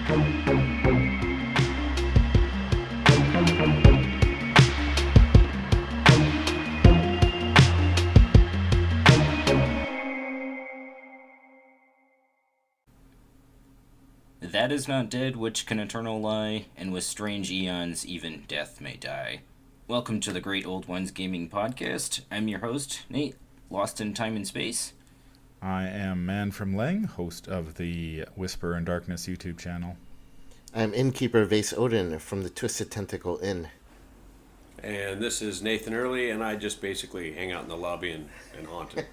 That is not dead which can eternal lie, and with strange eons even death may die. Welcome to the Great Old Ones Gaming Podcast. I'm your host, Nate, lost in time and space. I am Man from Leng, host of the Whisper in Darkness YouTube channel. I'm Innkeeper Vase Odin from the Twisted Tentacle Inn. And this is Nathan Early, and I just basically hang out in the lobby and haunt it.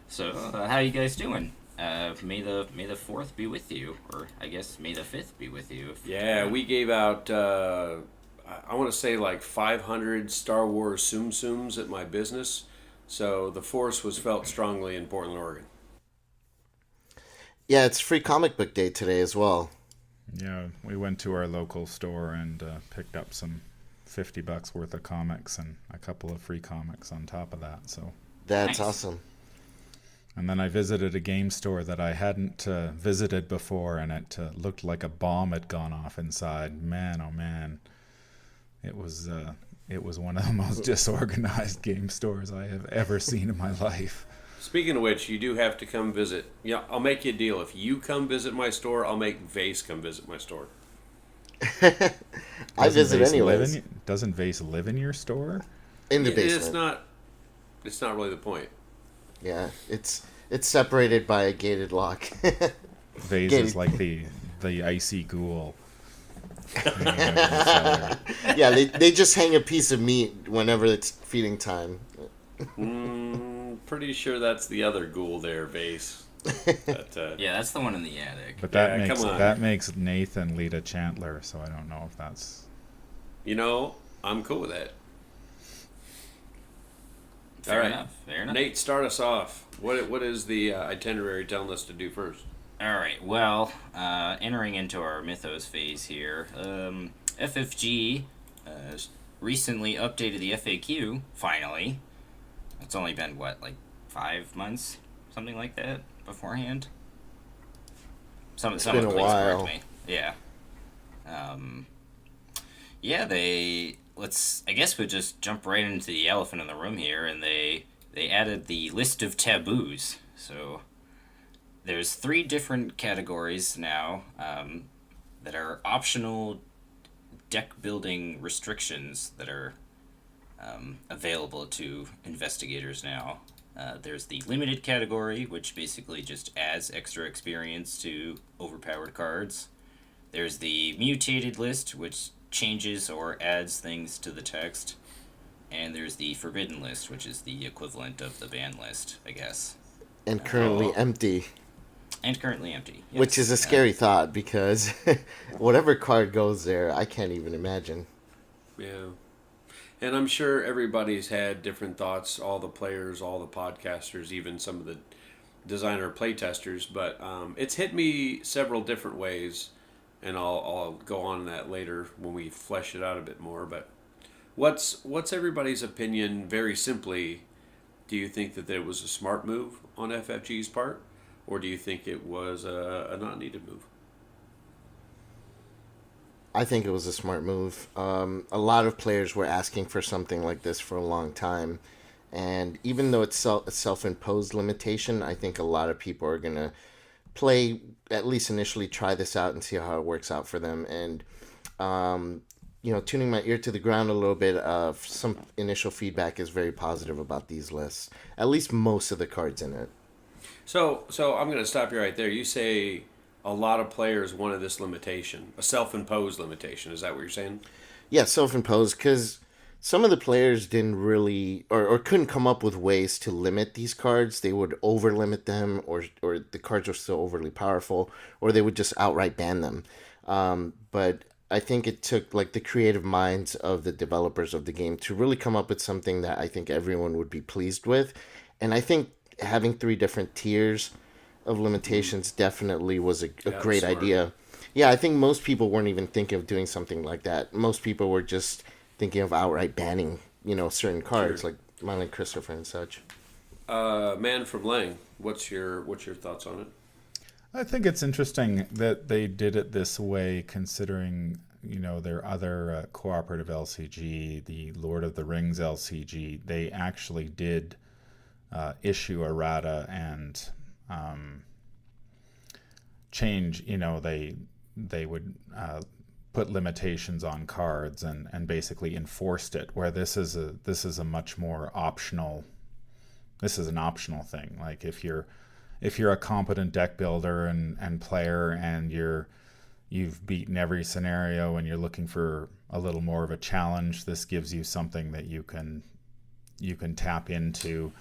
So, how you guys doing? May the 4th be with you, or I guess May the 5th be with you. We gave out, I want to say like 500 Star Wars Tsum Tsums at my business, so the Force was felt strongly in Portland, Oregon. Yeah, it's Free Comic Book Day today as well. Yeah, we went to our local store and picked up some $50 worth of comics and a couple of free comics on top of that. So that's nice. Awesome. And then I visited a game store that I hadn't visited before, and it looked like a bomb had gone off inside. Man, oh man, it was one of the most disorganized game stores I have ever seen in my life. Speaking of which, you do have to come visit. Yeah, I'll make you a deal. If you come visit my store, I'll make Vase come visit my store. I visit anyways. Doesn't Vase live in your store? In the basement. It's not really the point. Yeah, it's separated by a gated lock. Vase is like the icy ghoul. Yeah, they just hang a piece of meat whenever it's feeding time. Pretty sure that's the other ghoul there, Vase. But, Yeah, that's the one in the attic. But that makes Nathan lead a Chantler, so I don't know if that's... I'm cool with that. Fair All right. enough. Nate, start us off. What is the itinerary telling us to do first? All right. Well, entering into our mythos phase here, FFG recently updated the FAQ. Finally, it's only been like 5 months, something like that, beforehand. Someone been a please while. correct me. Yeah. I guess we'll just jump right into the elephant in the room here, and they added the list of taboos. So there's 3 different categories now that are optional deck building restrictions that are available to investigators now. There's the limited category, which basically just adds extra experience to overpowered cards. There's the mutated list, which changes or adds things to the text. And there's the forbidden list, which is the equivalent of the ban list, I guess. And currently empty. And currently empty. Yes. Which is a scary thought, because whatever card goes there, I can't even imagine. Yeah. And I'm sure everybody's had different thoughts, all the players, all the podcasters, even some of the designer playtesters, but it's hit me several different ways, and I'll go on that later when we flesh it out a bit more. But what's everybody's opinion, very simply? Do you think that it was a smart move on FFG's part, or do you think it was a not needed move? I think it was a smart move. A lot of players were asking for something like this for a long time. And even though it's a self-imposed limitation, I think a lot of people are going to play, at least initially, try this out and see how it works out for them. And, tuning my ear to the ground a little bit, some initial feedback is very positive about these lists. At least most of the cards in it. So I'm going to stop you right there. You say a lot of players wanted this limitation, a self-imposed limitation. Is that what you're saying? Yeah, self-imposed, because some of the players didn't really, or couldn't come up with ways to limit these cards. They would over-limit them, or the cards were so overly powerful, or they would just outright ban them. But I think it took the creative minds of the developers of the game to really come up with something that I think everyone would be pleased with. And I think having 3 different tiers of limitations definitely was a great idea. Yeah, I think most people weren't even thinking of doing something like that. Most people were just thinking of outright banning, certain cards, like mine and Christopher and such. Man from Lang, what's your thoughts on it? I think it's interesting that they did it this way, considering their other cooperative LCG, the Lord of the Rings LCG. They actually did issue errata and change. They would put limitations on cards and basically enforced it. Where this is a much more optional. This is an optional thing. Like if you're a competent deck builder and player, and you've beaten every scenario and you're looking for a little more of a challenge, this gives you something that you can tap into.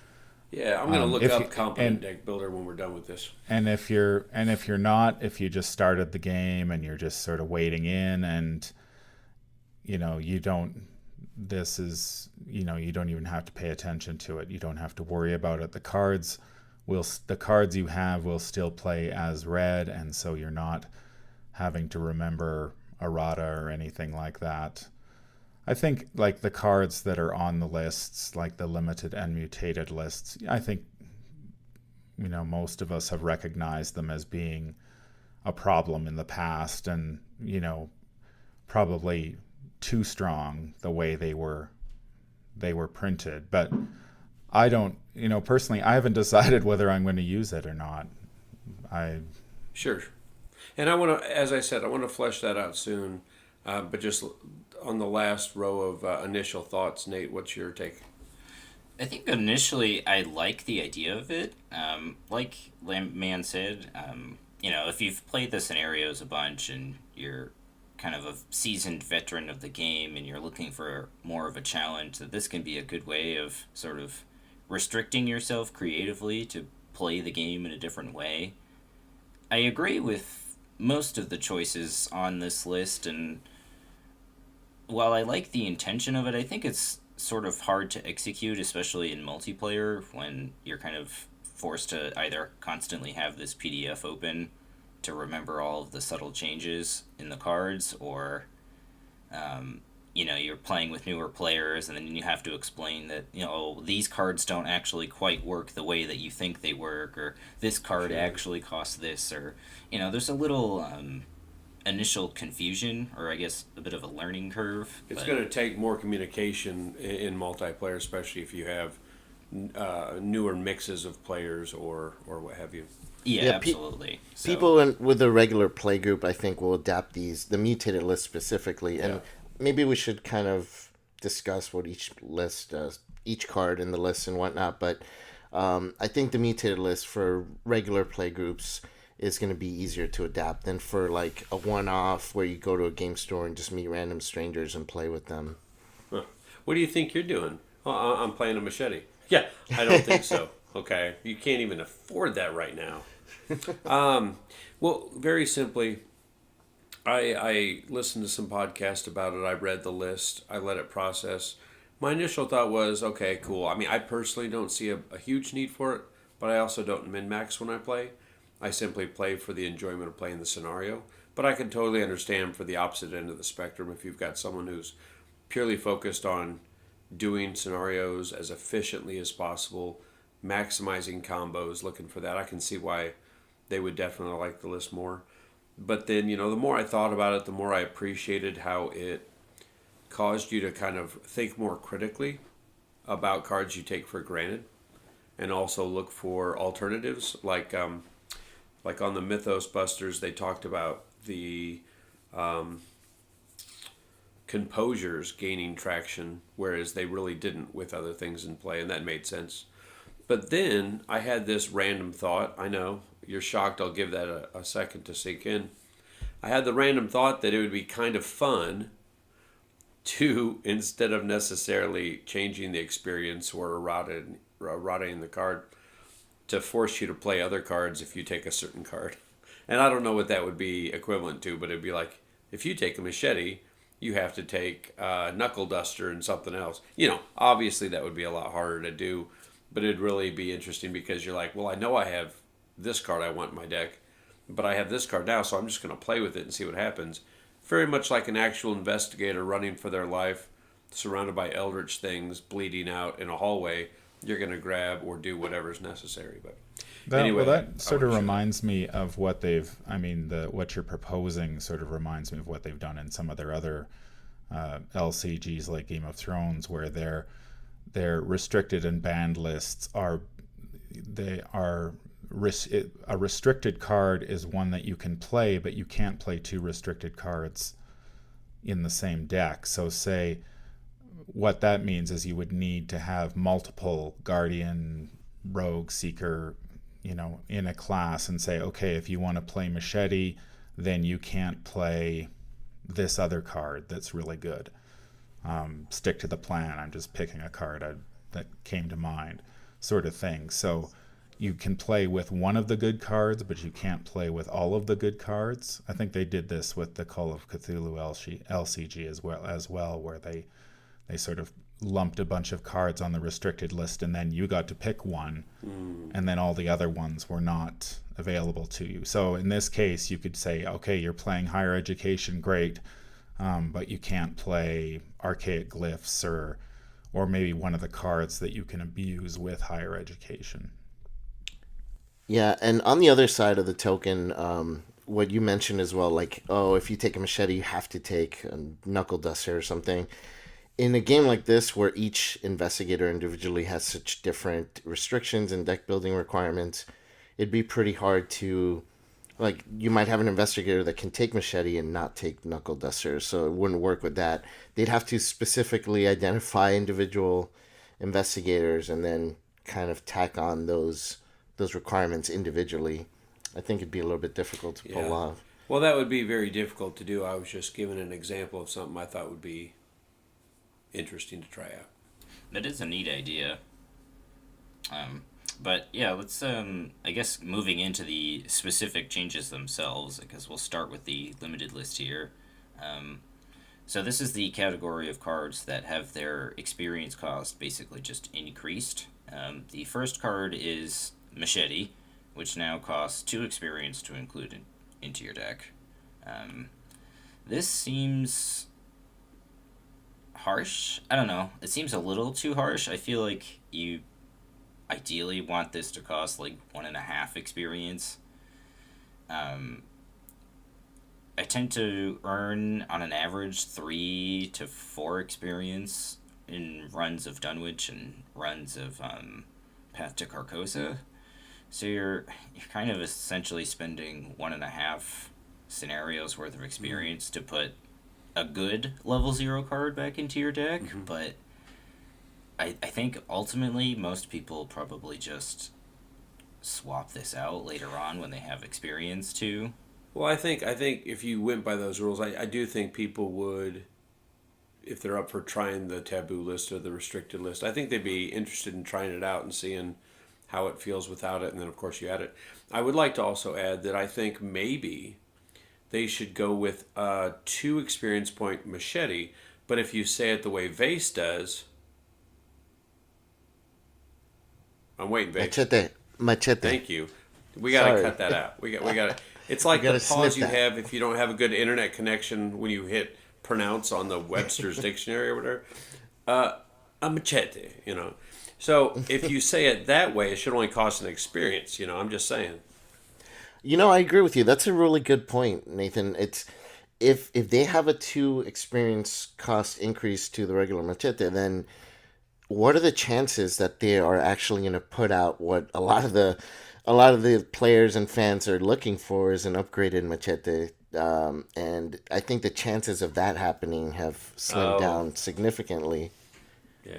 Yeah, I'm going to look up competent deck builder when we're done with this. And if you're not, if you just started the game and you're just sort of wading in, and you don't even have to pay attention to it. You don't have to worry about it. The cards you have will still play as red, and so you're not having to remember errata or anything like that. I think like the cards that are on the lists, like the limited and mutated lists, I think most of us have recognized them as being a problem in the past, and probably too strong the way they were printed. But I don't, personally, I haven't decided whether I'm going to use it or not. Sure. And as I said, I want to flesh that out soon. But just on the last row of initial thoughts, Nate, what's your take? I think initially I like the idea of it. Like Man said, if you've played the scenarios a bunch and you're kind of a seasoned veteran of the game and you're looking for more of a challenge, that this can be a good way of sort of restricting yourself creatively to play the game in a different way. I agree with most of the choices on this list, and while I like the intention of it, I think it's sort of hard to execute, especially in multiplayer, when you're kind of forced to either constantly have this PDF open to remember all of the subtle changes in the cards, or you're playing with newer players and then you have to explain that these cards don't actually quite work the way that you think they work, or this card actually costs this, or there's a little initial confusion, or I guess a bit of a learning curve. It's going to take more communication in multiplayer, especially if you have newer mixes of players or what have you. Yeah, absolutely. People with a regular play group, I think, will adapt the mutated list specifically, and maybe we should kind of discuss what each list does, each card in the list and whatnot. But I think the mutated list for regular play groups is going to be easier to adapt than for like a one-off where you go to a game store and just meet random strangers and play with them. Huh. What do you think you're doing? Oh, I'm playing a machete. Yeah, I don't think so. Okay, you can't even afford that right now. Well, very simply, I listened to some podcast about it. I read the list. I let it process. My initial thought was, okay, cool. I mean, I personally don't see a huge need for it, but I also don't min-max when I play. I simply play for the enjoyment of playing the scenario. But I can totally understand for the opposite end of the spectrum, if you've got someone who's purely focused on doing scenarios as efficiently as possible, maximizing combos, looking for that. I can see why they would definitely like the list more. But then, the more I thought about it, the more I appreciated how it caused you to kind of think more critically about cards you take for granted, and also look for alternatives. Like on the Mythos Busters, they talked about the composures gaining traction, whereas they really didn't with other things in play, and that made sense. But then I had this random thought. I know you're shocked. I'll give that a second to sink in. I had the random thought that it would be kind of fun to, instead of necessarily changing the experience or errataing the card, to force you to play other cards if you take a certain card. And I don't know what that would be equivalent to, but it'd be like, if you take a machete, you have to take a knuckle duster and something else. Obviously that would be a lot harder to do, but it'd really be interesting because you're like, well, I know I have this card I want in my deck, but I have this card now, so I'm just going to play with it and see what happens. Very much like an actual investigator running for their life, surrounded by eldritch things, bleeding out in a hallway. You're going to grab or do whatever's necessary. But Anyway, that I sort of wanna share that. reminds me of what they've. I mean, what you're proposing sort of reminds me of what they've done in some of their other LCGs, like Game of Thrones, where their restricted and banned lists are they are a restricted card is one that you can play, but you can't play two restricted cards in the same deck. So say what that means is you would need to have multiple guardian, rogue, seeker, in a class, and say, okay, if you want to play machete, then you can't play this other card that's really good. Stick to the plan. I'm just picking a card that came to mind, sort of thing. So you can play with one of the good cards, but you can't play with all of the good cards. I think they did this with the Call of Cthulhu LCG as well, where they sort of lumped a bunch of cards on the restricted list, and then you got to pick one, and then all the other ones were not available to you. So in this case, you could say, okay, you're playing higher education, great, but you can't play archaic glyphs or maybe one of the cards that you can abuse with higher education. Yeah, and on the other side of the token, what you mentioned as well, like, oh, if you take a machete, you have to take a knuckle duster or something. In a game like this, where each investigator individually has such different restrictions and deck building requirements, it'd be pretty hard to, like, you might have an investigator that can take machete and not take knuckle duster, so it wouldn't work with that. They'd have to specifically identify individual investigators and then kind of tack on those requirements individually. I think it'd be a little bit difficult to pull off. Well, that would be very difficult to do. I was just giving an example of something I thought would be interesting to try out. That is a neat idea. But yeah, let's I guess moving into the specific changes themselves, because we'll start with the limited list here. So this is the category of cards that have their experience cost basically just increased. The first card is Machete, which now costs 2 experience to include into your deck. This seems harsh. I don't know. It seems a little too harsh. I feel like you ideally want this to cost like 1.5 experience. I tend to earn on an average 3 to 4 experience in runs of Dunwich and runs of Path to Carcosa. So you're kind of essentially spending 1.5 scenarios worth of experience to put a good level 0 card back into your deck, but I think ultimately most people probably just swap this out later on when they have experience too. Well, I think if you went by those rules, I do think people would, if they're up for trying the taboo list or the restricted list, I think they'd be interested in trying it out and seeing how it feels without it, and then of course you add it. I would like to also add that I think maybe they should go with a 2 experience point machete, but if you say it the way Vase does, I'm waiting, Vase. Machete. Thank you. We gotta cut that out. We got. It's like the pause you have if you don't have a good internet connection when you hit pronounce on the Webster's dictionary or whatever. A machete, So if you say it that way, it should only cost an experience. I'm just saying. I agree with you. That's a really good point, Nathan. It's if they have a 2 experience cost increase to the regular machete, then what are the chances that they are actually going to put out what a lot of the players and fans are looking for is an upgraded machete? And I think the chances of that happening have slimmed down significantly. Yeah.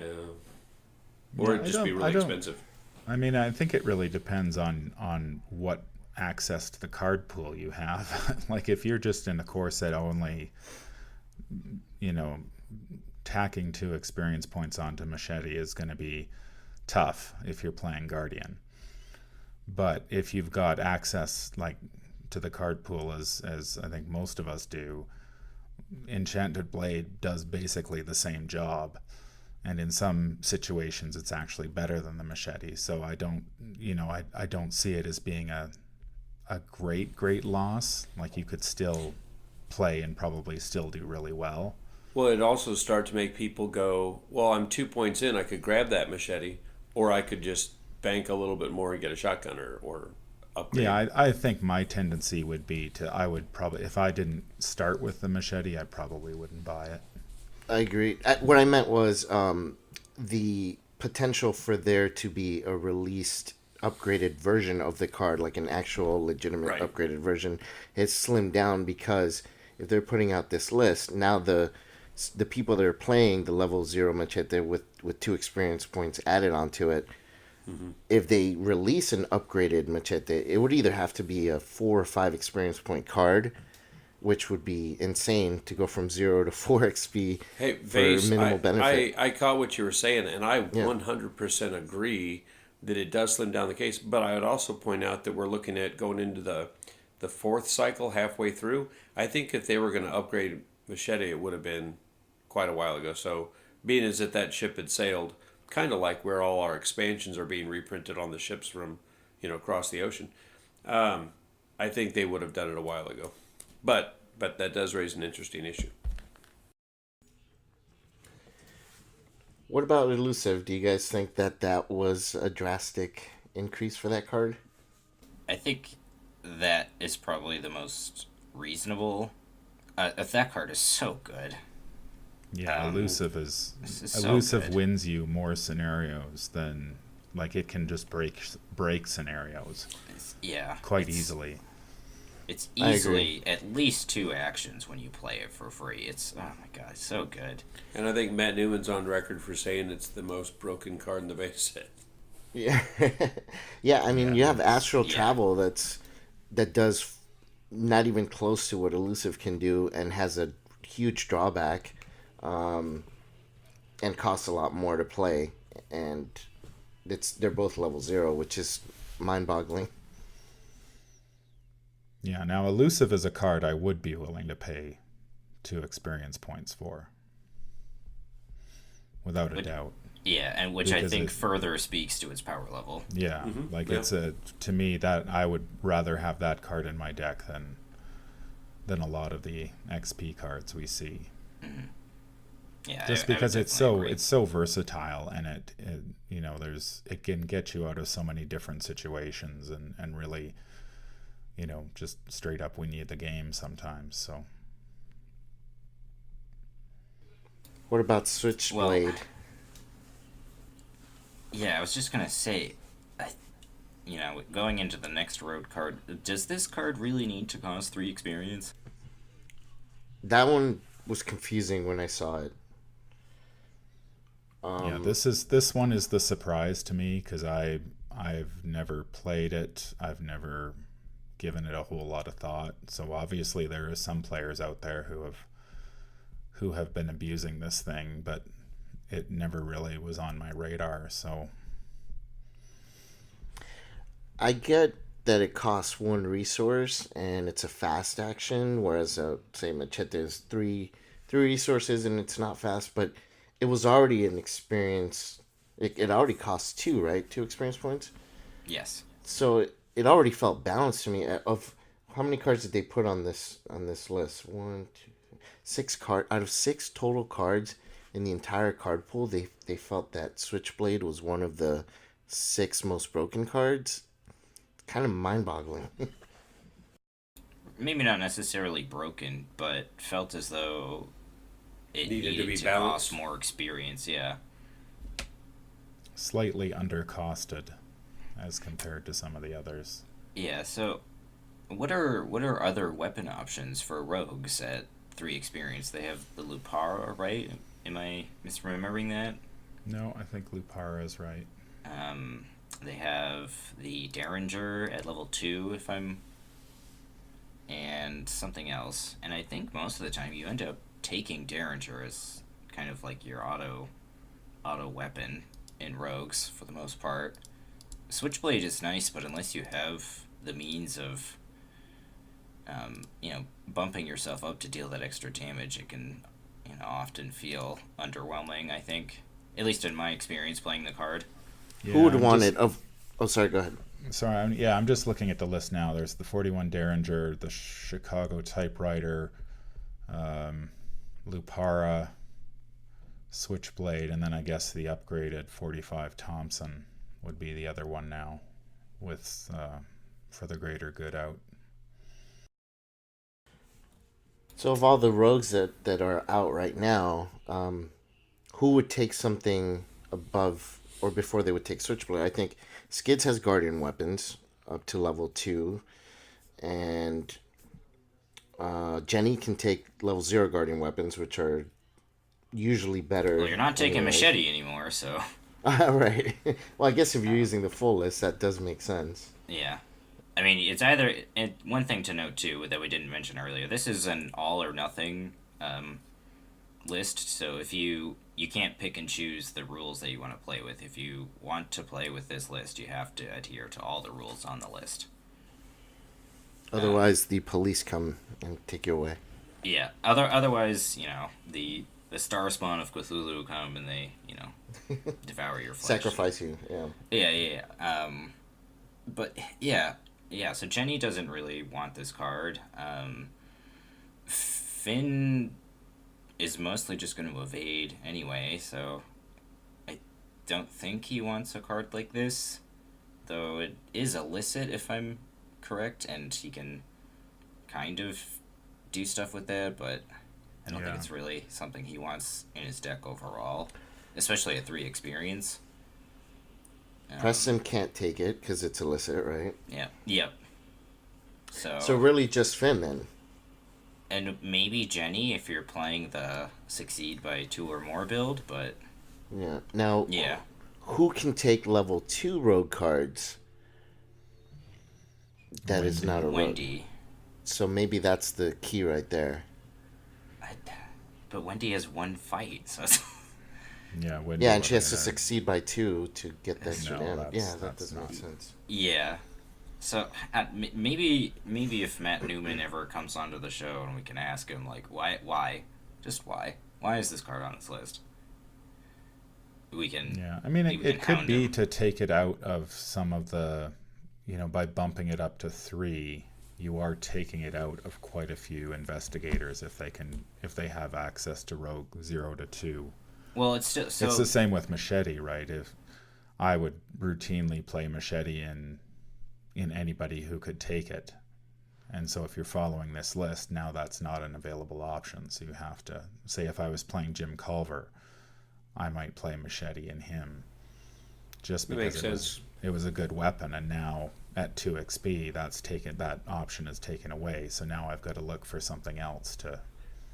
Or it'd just be really expensive. I mean, I think it really depends on what access to the card pool you have. Like if you're just in a core set only, tacking 2 experience points onto machete is going to be tough if you're playing Guardian. But if you've got access like to the card pool as I think most of us do, Enchanted Blade does basically the same job, and in some situations it's actually better than the machete. So I don't see it as being a great loss. Like you could still play and probably still do really well. Well, it also start to make people go, well, I'm 2 points in, I could grab that machete, or I could just bank a little bit more and get a shotgun or upgrade. Yeah, I think my tendency would be I would probably, if I didn't start with the machete, I probably wouldn't buy it. I agree. What I meant was the potential for there to be a released upgraded version of the card, like an actual legitimate Right. upgraded version, is slimmed down because if they're putting out this list now, the people that are playing the level 0 machete with 2 experience points added onto it, if they release an upgraded machete, it would either have to be a 4 or 5 experience point card, which would be insane to go from 0 to 4 XP Hey, for Vase, minimal benefit. I caught what you were saying, and I 100% agree that it does slim down the case. But I would also point out that we're looking at going into the fourth cycle halfway through. I think if they were going to upgrade Machete, it would have been quite a while ago. So being as that ship had sailed, kind of like where all our expansions are being reprinted on the ships from, across the ocean, I think they would have done it a while ago. But that does raise an interesting issue. What about elusive? Do you guys think that was a drastic increase for that card? I think that is probably the most reasonable. That card is so good. Yeah, elusive is this is so elusive good. wins you more scenarios than, like, it can just break scenarios quite easily. It's I easily at least 2 actions when you play it for free. It's, oh my god, it's so good. And I think Matt Newman's on record for saying it's the most broken card in the base set. Yeah, yeah. I mean, you have astral travel that does not even close to what elusive can do, and has a huge drawback, and costs a lot more to play. And they're both level 0, which is mind-boggling. Yeah, now elusive is a card I would be willing to pay 2 experience points for, without a doubt. Yeah, and which I think further speaks to its power level. Yeah, it's to me that I would rather have that card in my deck than a lot of the XP cards we see. Mm-hmm. Yeah, just because it's so versatile, and it it can get you out of so many different situations and really, just straight up win you the game sometimes. So What about Switchblade? Yeah, I was just gonna say, going into the next road card, does this card really need to cost 3 experience? That one was confusing when I saw it. yeah, this one is the surprise to me, because I've never played it. I've never given it a whole lot of thought. So obviously there are some players out there who have been abusing this thing, but it never really was on my radar. So I get that it costs 1 resource and it's a fast action, whereas say Machete is three resources and it's not fast, but it was already an experience. It already costs 2, right? 2 experience points. Yes. So it already felt balanced to me. Of how many cards did they put on this list? 1, 2, 6 card out of 6 total cards in the entire card pool. They felt that Switchblade was one of the 6 most broken cards. Kind of mind-boggling. Maybe not necessarily broken, but felt as though it Needed to be cost balanced. more experience. Yeah. slightly undercosted as compared to some of the others. Yeah. So, what are other weapon options for rogues at 3 experience? They have the Lupara, right? Am I misremembering that? No, I think Lupara is right. They have the Derringer at level 2, and something else. And I think most of the time you end up taking Derringer as kind of like your auto weapon in rogues for the most part. Switchblade is nice, but unless you have the means of bumping yourself up to deal that extra damage, it can often feel underwhelming, I think. At least in my experience playing the card. Yeah, Who would want it? Oh, sorry, go ahead. Sorry, I'm just looking at the list now. There's the 41 Derringer, the Chicago Typewriter, Lupara, Switchblade, and then I guess the upgraded 45 Thompson would be the other one now, with for the greater good out. So of all the rogues that are out right now, who would take something above or before they would take Switchblade? I think Skids has Guardian weapons up to level 2, and Jenny can take level 0 Guardian weapons, which are usually better. Well, you're not taking anyway. Machete anymore, so... Right. Well, I guess if you're using the full list, that does make sense. Yeah. I mean, it's either... And one thing to note, too, that we didn't mention earlier, this is an all-or-nothing list, so if you can't pick and choose the rules that you want to play with. If you want to play with this list, you have to adhere to all the rules on the list. Otherwise, the police come and take you away. Yeah. Otherwise, the star spawn of Cthulhu come and they, devour your flesh. Sacrifice you, yeah. Yeah. But, yeah. So Jenny doesn't really want this card. Finn is mostly just going to evade anyway, so I don't think he wants a card like this. Though it is illicit, if I'm correct, and he can kind of do stuff with that, but I don't think it's really something he wants in his deck overall, especially a 3 experience. Preston can't take it because it's illicit, right? Yeah. Yep. So really just Finn then. And maybe Jenny if you're playing the succeed by 2 or more build, but... Yeah. Now, yeah. Who can take level 2 rogue cards that Wendy. is not a rogue? Wendy. So maybe that's the key right there. But Wendy has 1 fight, so... Yeah, Wendy Yeah, and she has wasn't to gonna- succeed by 2 to get the extra No, damage. Yeah, that that's doesn't not- make sense. Yeah. So maybe if Matt Newman ever comes onto the show and we can ask him like why is this card on this list? We can. Yeah, I mean it could be to take it out of some of the, by bumping it up to 3, you are taking it out of quite a few investigators if they have access to rogue 0 to 2. Well, it's still It's the same with Machete, right? If I would routinely play Machete in anybody who could take it. And so if you're following this list, now that's not an available option. So you have to, say if I was playing Jim Culver, I might play Machete in him just because it was a good weapon, and now at 2 XP that option is taken away. So now I've got to look for something else to...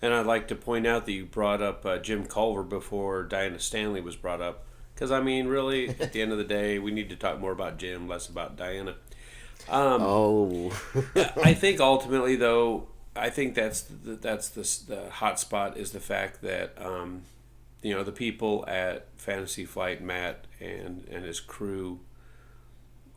And I'd like to point out that you brought up Jim Culver before Diana Stanley was brought up. Because, I mean, really, at the end of the day, we need to talk more about Jim, less about Diana. I think ultimately, though, I think that's the hot spot is the fact that the people at Fantasy Flight, Matt and his crew,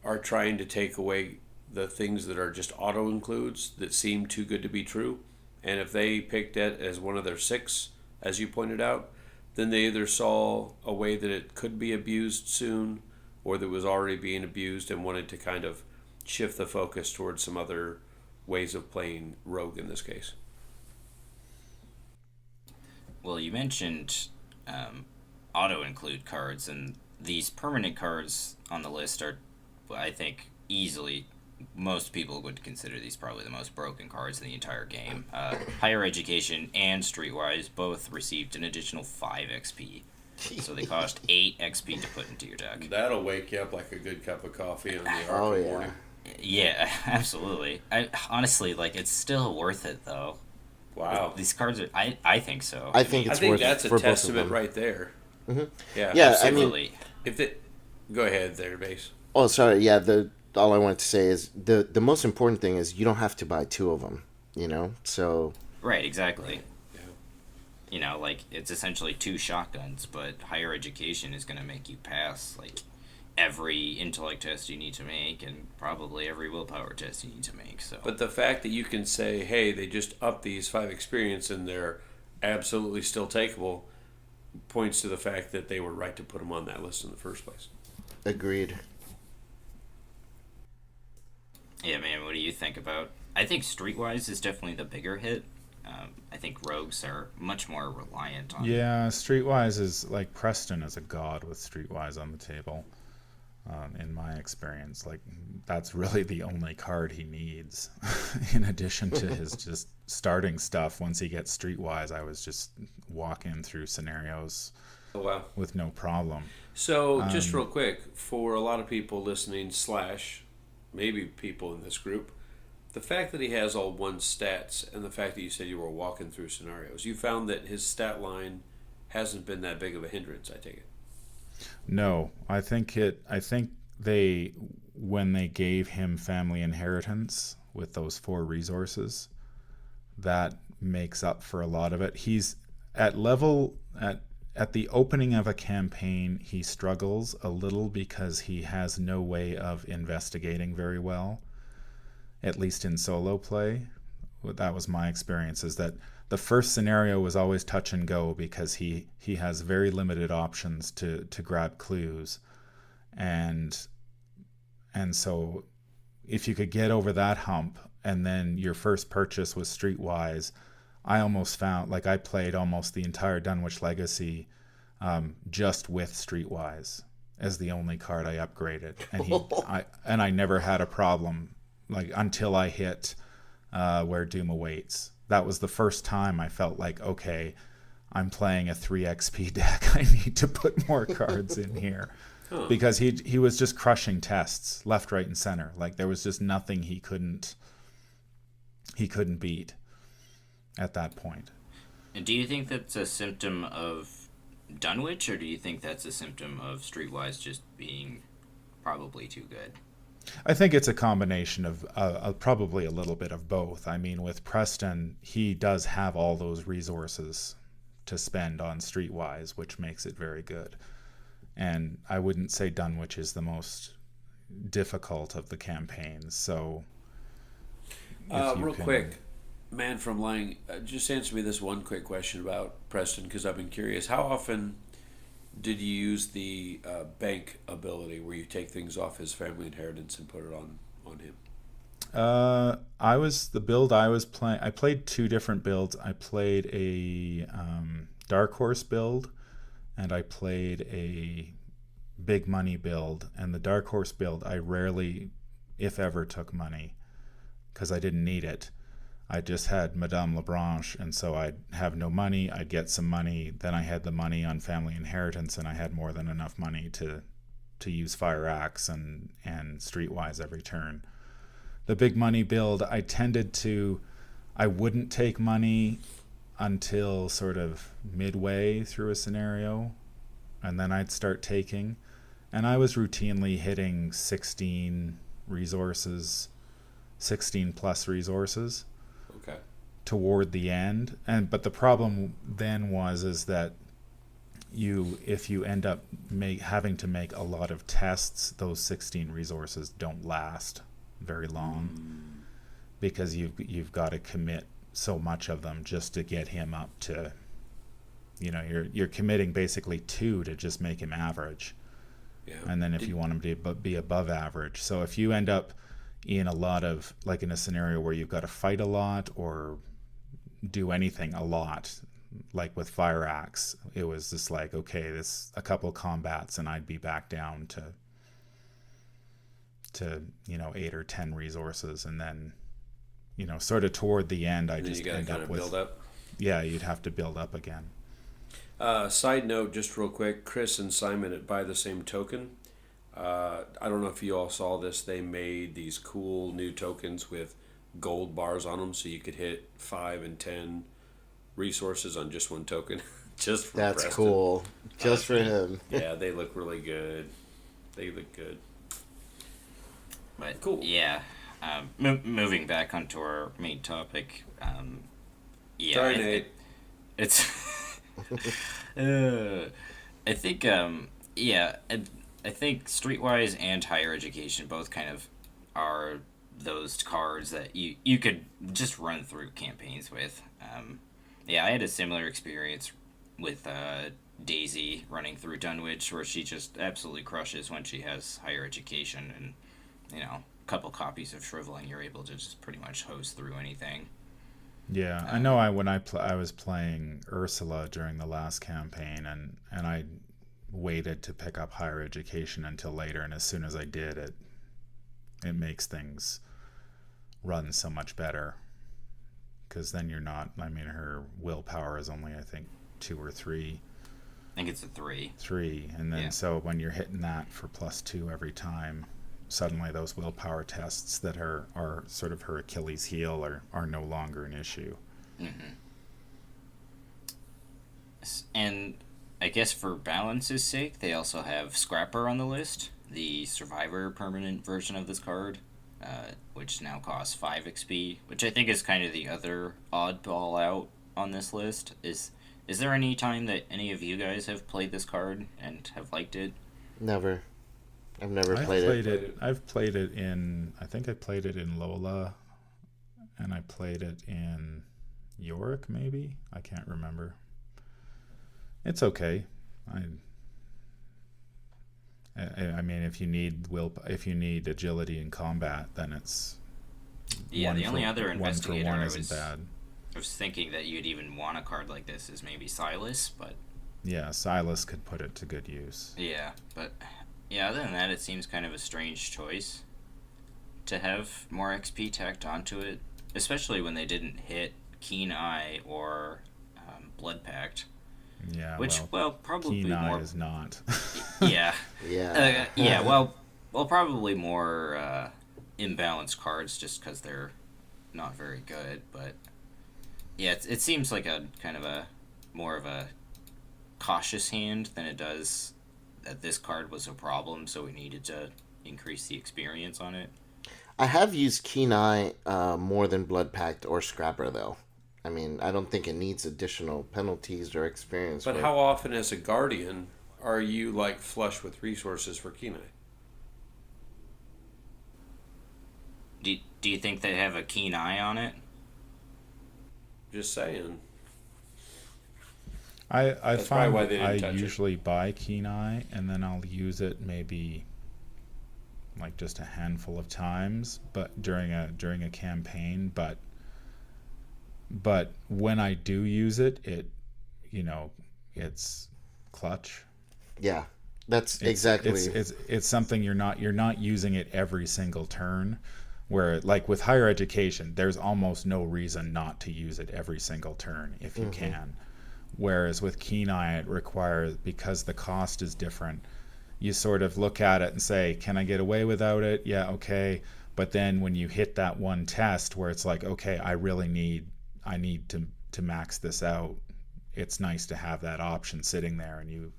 are trying to take away the things that are just auto includes that seem too good to be true, and if they picked it as one of their 6, as you pointed out, then they either saw a way that it could be abused soon, or that it was already being abused and wanted to kind of shift the focus towards some other ways of playing rogue in this case. Well, you mentioned auto-include cards, and these permanent cards on the list are, I think, easily, most people would consider these probably the most broken cards in the entire game. Higher Education and Streetwise both received an additional 5 XP. So they cost 8 XP to put into your deck. That'll wake you up like a good cup of coffee on the Arkham Oh, yeah. morning. Yeah, absolutely. Honestly, it's still worth it, though. Wow. These cards are... I think so. I think it's worth that's it a for both of testament them. right there. Mm-hmm. Yeah. Yeah, I mean... Absolutely. Go ahead there, Base. Oh, sorry. Yeah, all I wanted to say is the most important thing is you don't have to buy 2 of them, So... Right, exactly. It's essentially 2 shotguns, but Higher Education is going to make you pass, every intellect test you need to make, and probably every willpower test you need to make, so... But the fact that you can say, hey, they just upped these 5 experience and they're absolutely still takeable, points to the fact that they were right to put them on that list in the first place. Agreed. Yeah, man, what do you think about... I think Streetwise is definitely the bigger hit. I think rogues are much more reliant on... Yeah, Streetwise is... Preston is a god with Streetwise on the table. in my experience. Like, that's really the only card he needs. In addition to his just starting stuff, once he gets streetwise, I was just walking through scenarios Oh, wow. with no problem. So, just real quick, for a lot of people listening, slash maybe people in this group, the fact that he has all one stats and the fact that you said you were walking through scenarios, you found that his stat line hasn't been that big of a hindrance, I take it. No, I think they, when they gave him family inheritance with those 4 resources, that makes up for a lot of it. He's at level at the opening of a campaign, he struggles a little because he has no way of investigating very well, at least in solo play. That was my experience, is that the first scenario was always touch and go because he has very limited options to grab clues. And so if you could get over that hump and then your first purchase was streetwise, I almost found, like, I played almost the entire Dunwich Legacy just with streetwise as the only card I upgraded, and I never had a problem, like, until I hit Where Doom Awaits. That was the first time I felt like, okay, I'm playing a 3 XP deck. I need to put more cards in here. Huh. Because he was just crushing tests left, right, and center. Like, there was just nothing he couldn't beat at that point. And do you think that's a symptom of Dunwich, or do you think that's a symptom of Streetwise just being probably too good? I think it's a combination of probably a little bit of both. I mean, with Preston, he does have all those resources to spend on Streetwise, which makes it very good. And I wouldn't say Dunwich is the most difficult of the campaigns. So, Quick, Man from Lying, just answer me this one quick question about Preston, because I've been curious. How often did you use the bank ability where you take things off his family inheritance and put it on him? The build I was playing, I played 2 different builds. I played a Dark Horse build, and I played a big money build. And the Dark Horse build, I rarely, if ever, took money because I didn't need it. I just had Madame Lebranche, and so I'd have no money. I'd get some money. Then I had the money on family inheritance, and I had more than enough money to use Fire Axe and Streetwise every turn. The big money build, I wouldn't take money until sort of midway through a scenario, and then I'd start taking. And I was routinely hitting 16 plus resources. Okay. Toward the end. But the problem then is that if you end up having to make a lot of tests, those 16 resources don't last very long, because you've got to commit so much of them just to get him up to, you're committing basically 2 to just make him average. Yeah. And then if you want him to be above average. So if you end up in a lot of, like, in a scenario where you've got to fight a lot or do anything a lot, like with Fire Axe, it was just like, okay, this a couple combats and I'd be back down to 8 or 10 resources, and then sort of toward the end I just end up with, build up. Yeah, you'd have to build up again. Side note, just real quick, Chris and Simon at By the Same Token, I don't know if you all saw this, they made these cool new tokens with gold bars on them, so you could hit 5 and 10 resources on just one token. Just for That's Preston. Cool. Just for him. Yeah, they look really good. They look good. But cool. Yeah. Moving back onto our main topic. Yeah. Sorry, Nate. It's. I think. Yeah. I think Streetwise and Higher Education both kind of are those cards that you could just run through campaigns with. Yeah, I had a similar experience with Daisy running through Dunwich, where she just absolutely crushes when she has Higher Education, and a couple copies of Shriveling, you're able to just pretty much hose through anything. Yeah, I know. I was playing Ursula during the last campaign, and I waited to pick up higher education until later, and as soon as I did, it makes things run so much better, because then you're not, I mean, her willpower is only, I think, 2 or 3. I think it's a 3. 3, and then so when you're hitting that for +2 every time, suddenly those willpower tests that are sort of her Achilles heel are no longer an issue. Mm-hmm. And I guess for balance's sake, they also have Scrapper on the list, the Survivor permanent version of this card, which now costs 5 XP, which I think is kind of the other oddball out on this list. Is there any time that any of you guys have played this card and have liked it? Never. I've never played it. I've played it in, I think I played it in Lola, and I played it in Yorick, maybe? I can't remember. It's okay. I mean, if you need agility in combat, then it's the only other investigator one I isn't bad. I was thinking that you'd even want a card like this is maybe Silas, but yeah, Silas could put it to good use. Yeah, but yeah, other than that, it seems kind of a strange choice to have more XP tacked onto it, especially when they didn't hit Keen Eye or Blood Pact. Yeah, which probably Keen Eye more is not. Yeah. Yeah. Probably more imbalanced cards just because they're not very good. But yeah, it seems like a kind of a more of a cautious hand than it does that this card was a problem, so we needed to increase the experience on it. I have used Keen Eye more than Blood Pact or Scrapper, though. I mean, I don't think it needs additional penalties or experience. But how often, as a guardian, are you like flush with resources for Keen Eye? Do you think they have a Keen Eye on it? Just saying. I find why they didn't I touch usually buy Keen Eye, and then I'll use it maybe like just a handful of times, but during a campaign. But when I do use it, it's clutch. Yeah, that's exactly. It's something you're not using it every single turn. Where, like with higher education, there's almost no reason not to use it every single turn if you can. Whereas with Keen Eye, it requires, because the cost is different, you sort of look at it and say, can I get away without it? Yeah, okay. But then when you hit that one test where it's like, okay, I need to max this out, it's nice to have that option sitting there, and you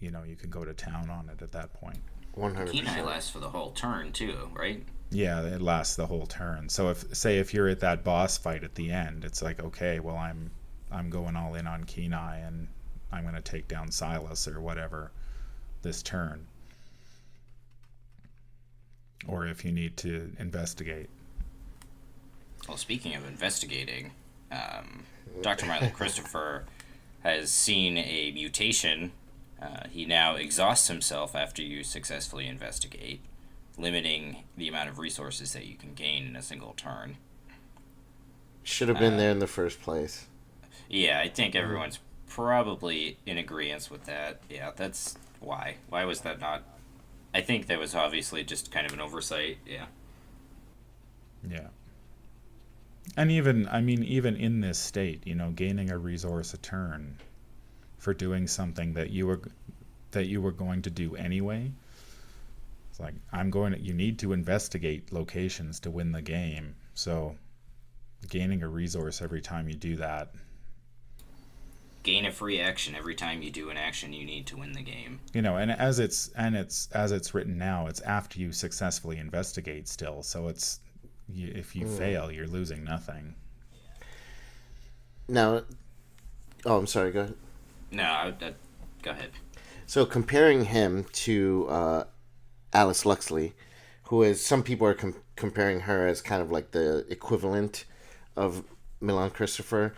can go to town on it at that point. 100%. Keen Eye lasts for the whole turn too, right? Yeah, it lasts the whole turn. So if you're at that boss fight at the end, it's like, okay, well, I'm going all in on Keen Eye, and I'm going to take down Silas or whatever this turn. Or if you need to investigate. Well, speaking of investigating, Dr. Miley Christopher has seen a mutation. He now exhausts himself after you successfully investigate, limiting the amount of resources that you can gain in a single turn. Should have been there in the first place. Yeah, I think everyone's probably in agreement with that. Yeah, that's why. Why was that not? I think that was obviously just kind of an oversight. Yeah. Yeah. And even in this state, gaining a resource a turn for doing something that you were going to do anyway. It's like, you need to investigate locations to win the game. So gaining a resource every time you do that. Gain a free action every time you do an action you need to win the game. And as it's written now, it's after you successfully investigate still. So if you fail, you're losing nothing. Now, I'm sorry, go ahead. No, go ahead. So comparing him to Alice Luxley, who is, some people are comparing her as kind of like the equivalent of Milan Christopher,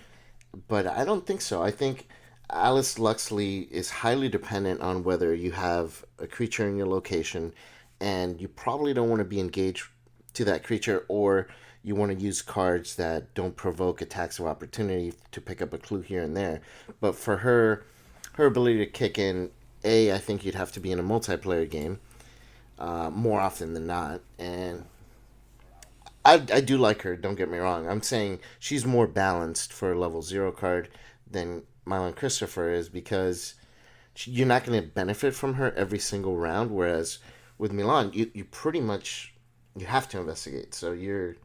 but I don't think so. I think Alice Luxley is highly dependent on whether you have a creature in your location, and you probably don't want to be engaged to that creature, or you want to use cards that don't provoke attacks of opportunity to pick up a clue here and there. But for her ability to kick in I think you'd have to be in a multiplayer game more often than not. And I do like her, don't get me wrong. I'm saying she's more balanced for a level 0 card than Mylan Christopher is because you're not going to benefit from her every single round, whereas with Milan, you pretty much you have to investigate. So you're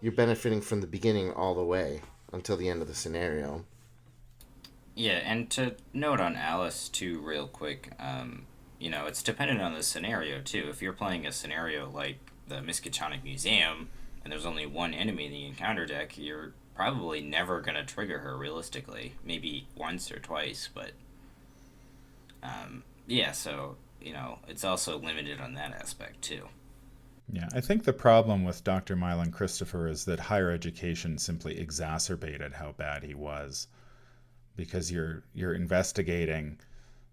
benefiting from the beginning all the way until the end of the scenario. Yeah, and to note on Alice too, real quick, it's dependent on the scenario too. If you're playing a scenario like the Miskatonic Museum, and there's only one enemy in the encounter deck, you're probably never gonna trigger her realistically. Maybe once or twice, but yeah. So it's also limited on that aspect too. Yeah, I think the problem with Dr. Mylan Christopher is that higher education simply exacerbated how bad he was, because you're investigating,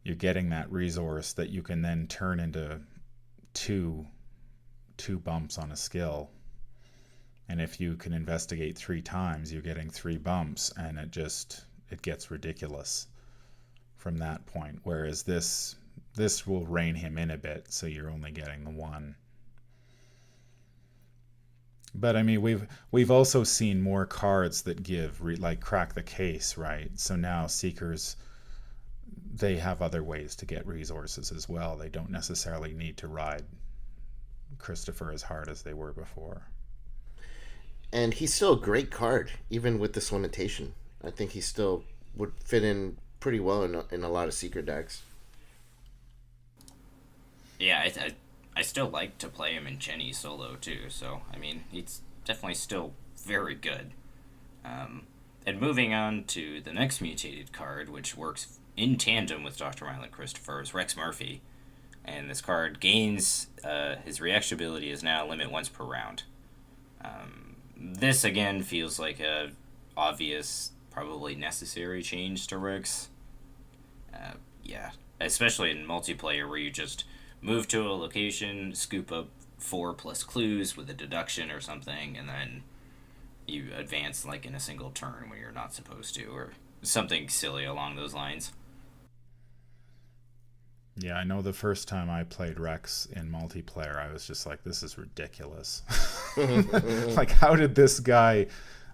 you're getting that resource that you can then turn into two bumps on a skill. And if you can investigate 3 times, you're getting 3 bumps, and it gets ridiculous from that point. Whereas this will rein him in a bit, so you're only getting the 1. But I mean, we've also seen more cards that give like crack the case, right? So now seekers, they have other ways to get resources as well. They don't necessarily need to ride Christopher as hard as they were before. And he's still a great card, even with this limitation. I think he still would fit in pretty well in a lot of Seeker decks. Yeah, I still like to play him in Jenny solo too. So I mean, he's definitely still very good. And moving on to the next mutated card, which works in tandem with Dr. Mylan Christopher, is Rex Murphy. And this card gains his reaction ability is now limit once per round. This again feels like a obvious, probably necessary change to Rex. Yeah, especially in multiplayer where you just move to a location, scoop up 4 plus clues with a deduction or something, and then you advance like in a single turn when you're not supposed to, or something silly along those lines. Yeah, I know the first time I played Rex in multiplayer, I was just like, this is ridiculous. Like, how did this guy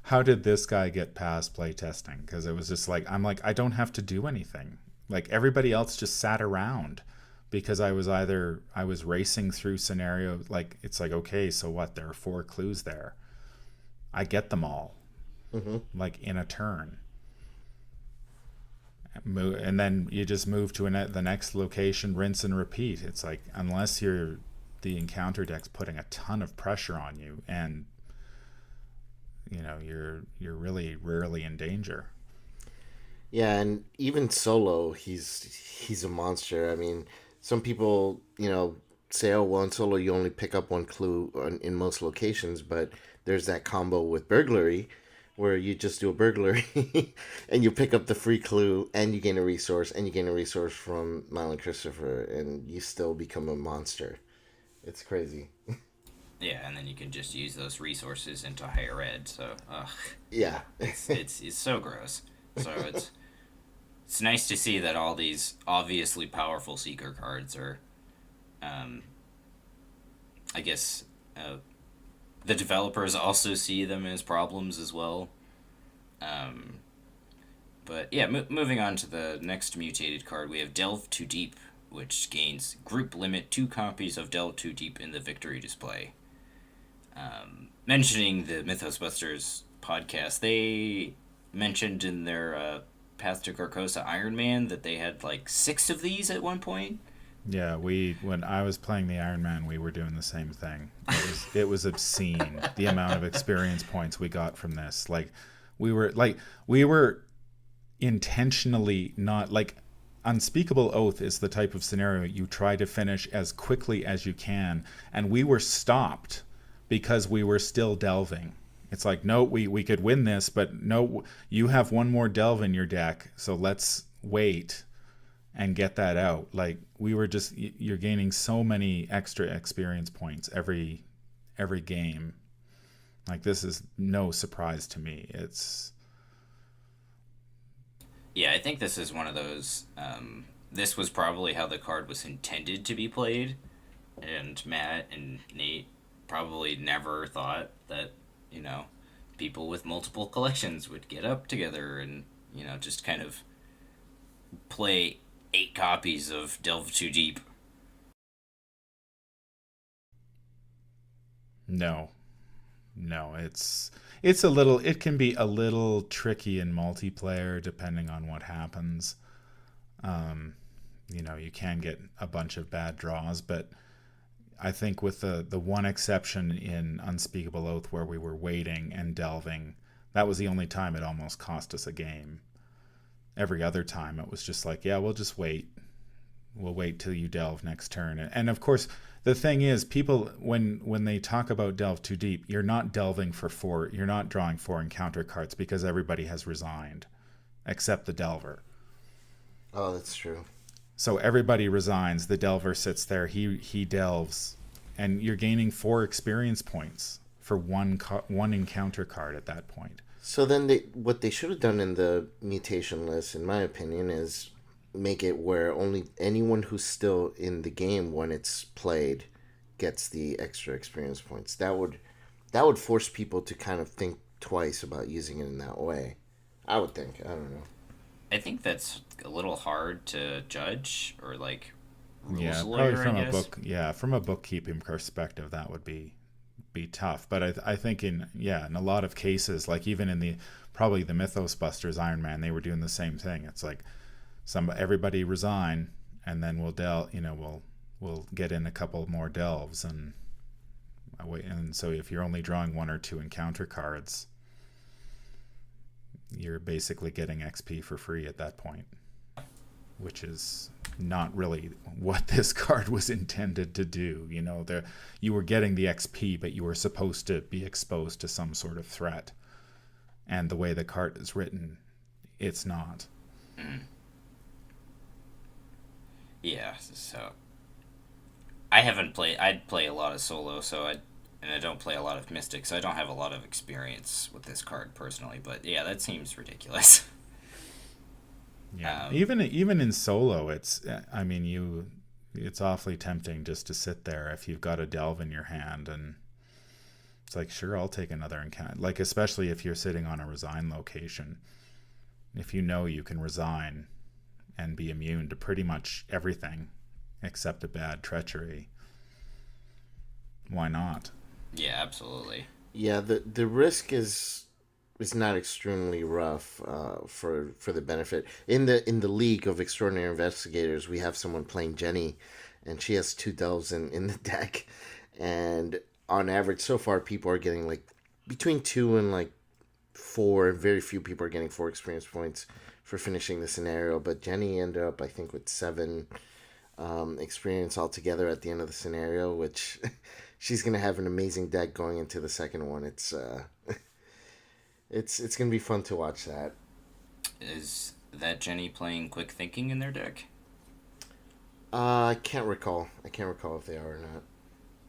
get past playtesting? Because it was just like, I don't have to do anything. Like, everybody else just sat around because I was racing through scenario. Like, it's like, okay, so what? There are 4 clues there. I get them all, like in a turn. And then you just move to the next location, rinse and repeat. It's like, unless the encounter deck's putting a ton of pressure on you, and you're really rarely in danger. Yeah, and even solo, he's a monster. I mean, some people, say, oh, well, in solo you only pick up 1 clue in most locations, but there's that combo with burglary where you just do a burglary and you pick up the free clue and you gain a resource from Mylan Christopher and you still become a monster. It's crazy. Yeah, and then you can just use those resources into higher ed. So, Yeah. it's so gross. So it's nice to see that all these obviously powerful Seeker cards are, I guess, the developers also see them as problems as well. But yeah, moving on to the next mutated card, we have Delve Too Deep, which gains group limit 2 copies of Delve Too Deep in the victory display. Mentioning the Mythosbusters podcast, they mentioned in their Path to Carcosa Iron Man that they had like 6 of these at one point. Yeah, when I was playing the Iron Man, we were doing the same thing. It was obscene the amount of experience points we got from this. Like we were intentionally not like Unspeakable Oath is the type of scenario you try to finish as quickly as you can, and we were stopped because we were still delving. It's like, no, we could win this, but no, you have 1 more delve in your deck, so let's wait and get that out. Like, we were just, you're gaining so many extra experience points every game. Like, this is no surprise to me. Yeah, I think this is one of those this was probably how the card was intended to be played, and Matt and Nate probably never thought that, you know, people with multiple collections would get up together and, you know, just kind of play 8 copies of Delve Too Deep. No, no, it's a little. It can be a little tricky in multiplayer depending on what happens. Um, you know, you can get a bunch of bad draws, but I think with the one exception in Unspeakable Oath where we were waiting and delving, that was the only time it almost cost us a game. Every other time it was just like, yeah, we'll just wait. We'll wait till you delve next turn. And of course, the thing is, people when they talk about delve too deep, you're not delving for 4. You're not drawing 4 encounter cards because everybody has resigned, except the delver. Oh, that's true. So everybody resigns. The delver sits there. He delves, and you're gaining 4 experience points for one encounter card at that point. So then what they should have done in the mutation list, in my opinion, is make it where only anyone who's still in the game when it's played gets the extra experience points. That would force people to kind of think twice about using it in that way. I would think. I don't know. I think that's a little hard to judge or like rules Yeah, lawyer, probably from I a guess. book. Yeah, from a bookkeeping perspective, that would be tough. But I think in a lot of cases, like even in the probably the Mythos Busters Iron Man, they were doing the same thing. It's like everybody resign, and then we'll get in a couple more delves, and so if you're only drawing 1 or 2 encounter cards, you're basically getting XP for free at that point, which is not really what this card was intended to do. You know, you were getting the XP, but you were supposed to be exposed to some sort of threat. And the way the card is written, it's not. Yeah, so I'd play a lot of solo, and I don't play a lot of Mystic, so I don't have a lot of experience with this card personally, but yeah, that seems ridiculous. Yeah, Um, even in solo, it's awfully tempting just to sit there if you've got a delve in your hand, and it's like, sure, I'll take another encounter. Like, especially if you're sitting on a resign location, if you know you can resign and be immune to pretty much everything except a bad treachery, why not? yeah, absolutely. Yeah, the risk is not extremely rough for the benefit. In the League of Extraordinary Investigators, we have someone playing Jenny, and she has 2 delves in the deck, and on average so far people are getting like between 2 and like 4. Very few people are getting 4 experience points for finishing the scenario, but Jenny ended up, I think, with 7 experience altogether at the end of the scenario, which she's gonna have an amazing deck going into the second one. It's gonna be fun to watch that. Is that Jenny playing Quick Thinking in their deck? I can't recall. I can't recall if they are or not.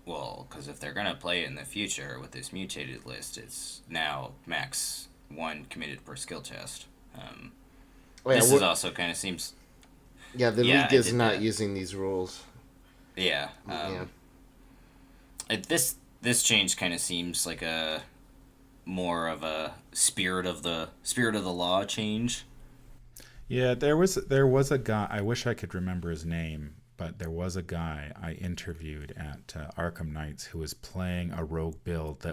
Well, because if they're gonna play it in the future with this mutated list, it's now max 1 committed per skill test. Oh, yeah, This is also kind of seems. yeah. The Yeah, league I is did not that. using these rules. Yeah. Yeah. This change kind of seems like a more of a spirit of the law change. Yeah, there was a guy. I wish I could remember his name, but there was a guy I interviewed at Arkham Knights who was playing a rogue build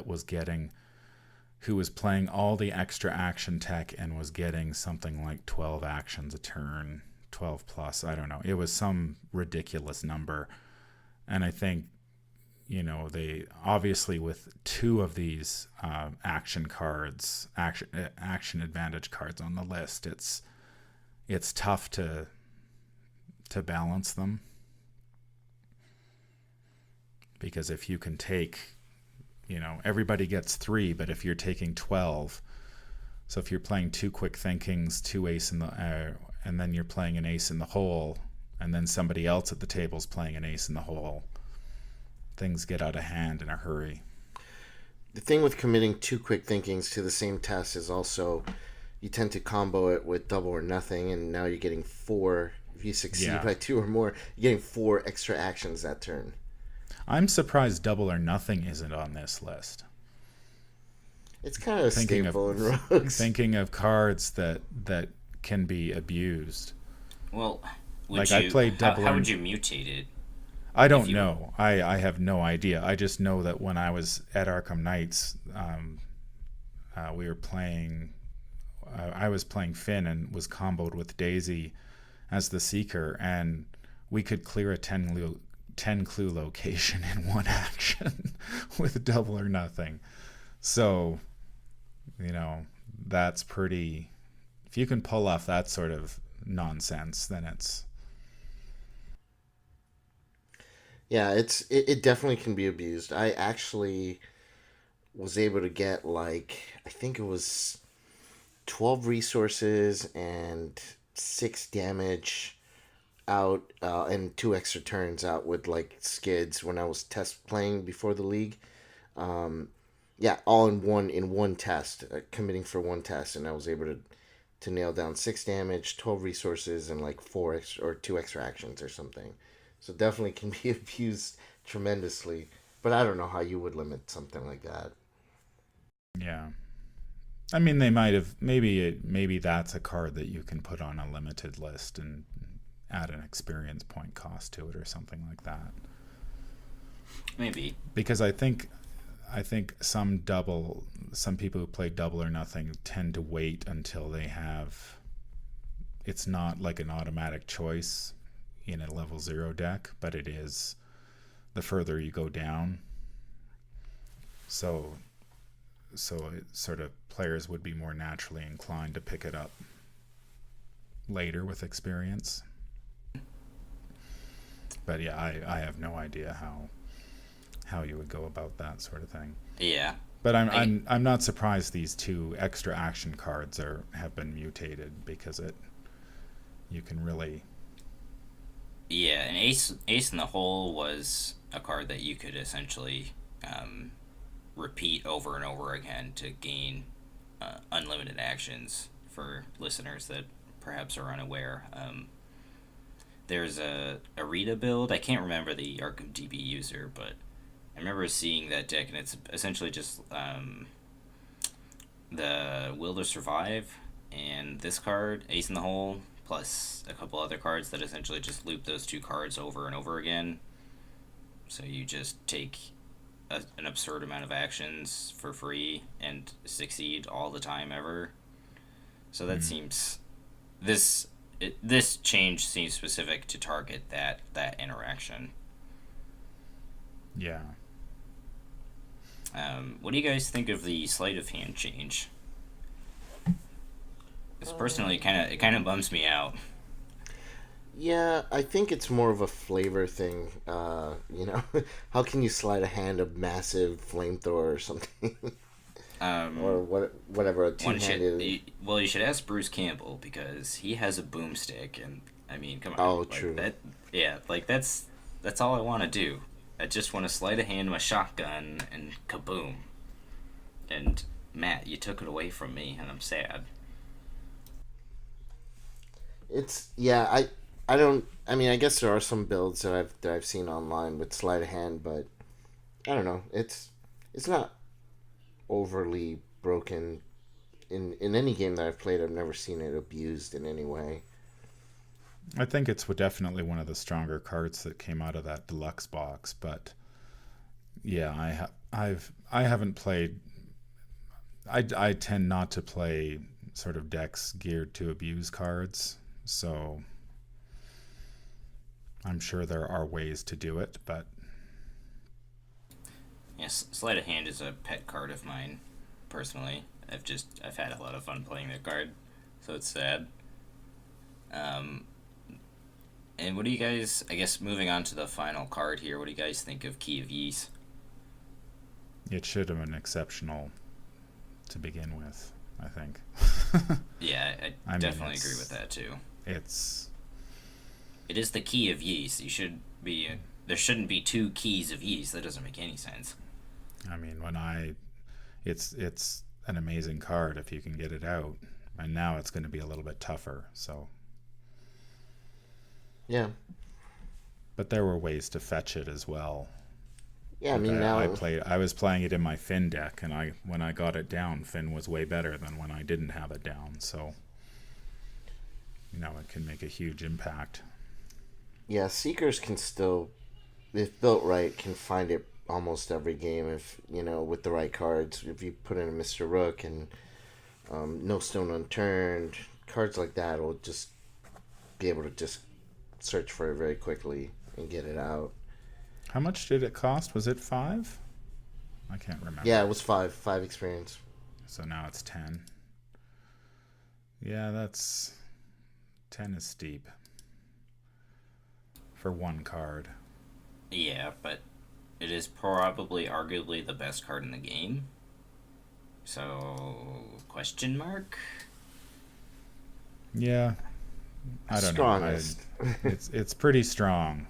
who was playing all the extra action tech and was getting something like 12 actions a turn, 12 plus. I don't know. It was some ridiculous number, and I think, you know, they obviously with 2 of these action cards, action advantage cards on the list, it's tough to balance them, because if you can take, you know, everybody gets 3, but if you're taking 12, so if you're playing 2 quick thinkings, 2 ace in the and then you're playing an ace in the hole, and then somebody else at the table's playing an ace in the hole, things get out of hand in a hurry. The thing with committing 2 quick thinkings to the same test is also you tend to combo it with double or nothing, and now you're getting 4 If you succeed Yeah. by 2 or more, you're getting 4 extra actions that turn. I'm surprised Double or Nothing isn't on this list. It's kind of a Thinking staple in of rogues. thinking of cards that can be abused. Well, Like I played Double how or would you mutate it? I don't you- know. I have no idea. I just know that when I was at Arkham Knights, we were playing. I was playing Finn and was comboed with Daisy as the Seeker, and we could clear a 10 clue location in one action with Double or Nothing. So, that's pretty. If you can pull off that sort of nonsense, then it's. Yeah, it definitely can be abused. I actually was able to get I think it was 12 resources and 6 damage out and 2 extra turns out with skids when I was test playing before the league. Yeah, all in one test, committing for one test, and I was able to nail down 6 damage, 12 resources, and 4 extra or 2 extra actions or something. So definitely can be abused tremendously. But I don't know how you would limit something like that. Yeah. I mean, they might have. Maybe that's a card that you can put on a limited list and add an experience point cost to it or something like that. Maybe. Because I think some people who play Double or Nothing tend to wait until they have. It's not like an automatic choice in a level 0 deck, but it is the further you go down. So it sort of players would be more naturally inclined to pick it up later with experience. But yeah, I have no idea how you would go about that sort of thing. Yeah. But I'm not surprised these 2 extra action cards have been mutated, because you can really. Yeah, and Ace in the Hole was a card that you could essentially repeat over and over again to gain unlimited actions. For listeners that perhaps are unaware, there's a Rita build. I can't remember the Arkham DB user, but I remember seeing that deck, and it's essentially just the Will to Survive and this card, Ace in the Hole, plus a couple other cards that essentially just loop those 2 cards over and over again. So you just take an absurd amount of actions for free and succeed all the time ever. So that seems this change seems specific to target that interaction. Yeah. What do you guys think of the sleight of hand change? Because personally, it kind of bums me out. Yeah, I think it's more of a flavor thing. How can you sleight a hand a massive flamethrower or something? Or whatever a two-handed. You should ask Bruce Campbell, because he has a boomstick, and I mean, come on. Oh, true. That's all I want to do. I just want to sleight a hand my shotgun and kaboom. And Matt, you took it away from me, and I'm sad. I guess there are some builds that I've seen online with sleight of hand, but I don't know. It's not overly broken in any game that I've played. I've never seen it abused in any way. I think it's definitely one of the stronger cards that came out of that deluxe box, but yeah, I haven't played. I tend not to play sort of decks geared to abuse cards, so I'm sure there are ways to do it, but Yes, sleight of hand is a pet card of mine, personally. I've had a lot of fun playing that card, so it's sad. And what do you guys, I guess moving on to the final card here, what do you guys think of Key of Ys? it should have been exceptional to begin with, I think. Yeah, I mean, definitely agree with that too. It is the Key of Ys. There shouldn't be 2 keys of Ys. That doesn't make any sense. I mean, it's an amazing card if you can get it out, and now it's going to be a little bit tougher, so. Yeah. But there were ways to fetch it as well. Yeah, I Like mean now I was playing it in my Finn deck, and when I got it down, Finn was way better than when I didn't have it down. So, it can make a huge impact. yeah, Seekers can still, if built right, can find it almost every game if, with the right cards. If you put in a Mr. Rook and No Stone Unturned, cards like that will just be able to just search for it very quickly and get it out. How much did it cost? Was it 5? I can't remember. Yeah, it was 5 experience. So now it's 10. Yeah, 10 is steep for one card. Yeah, but it is probably arguably the best card in the game. So, question mark? Yeah, I don't Strongest. know. It's pretty strong.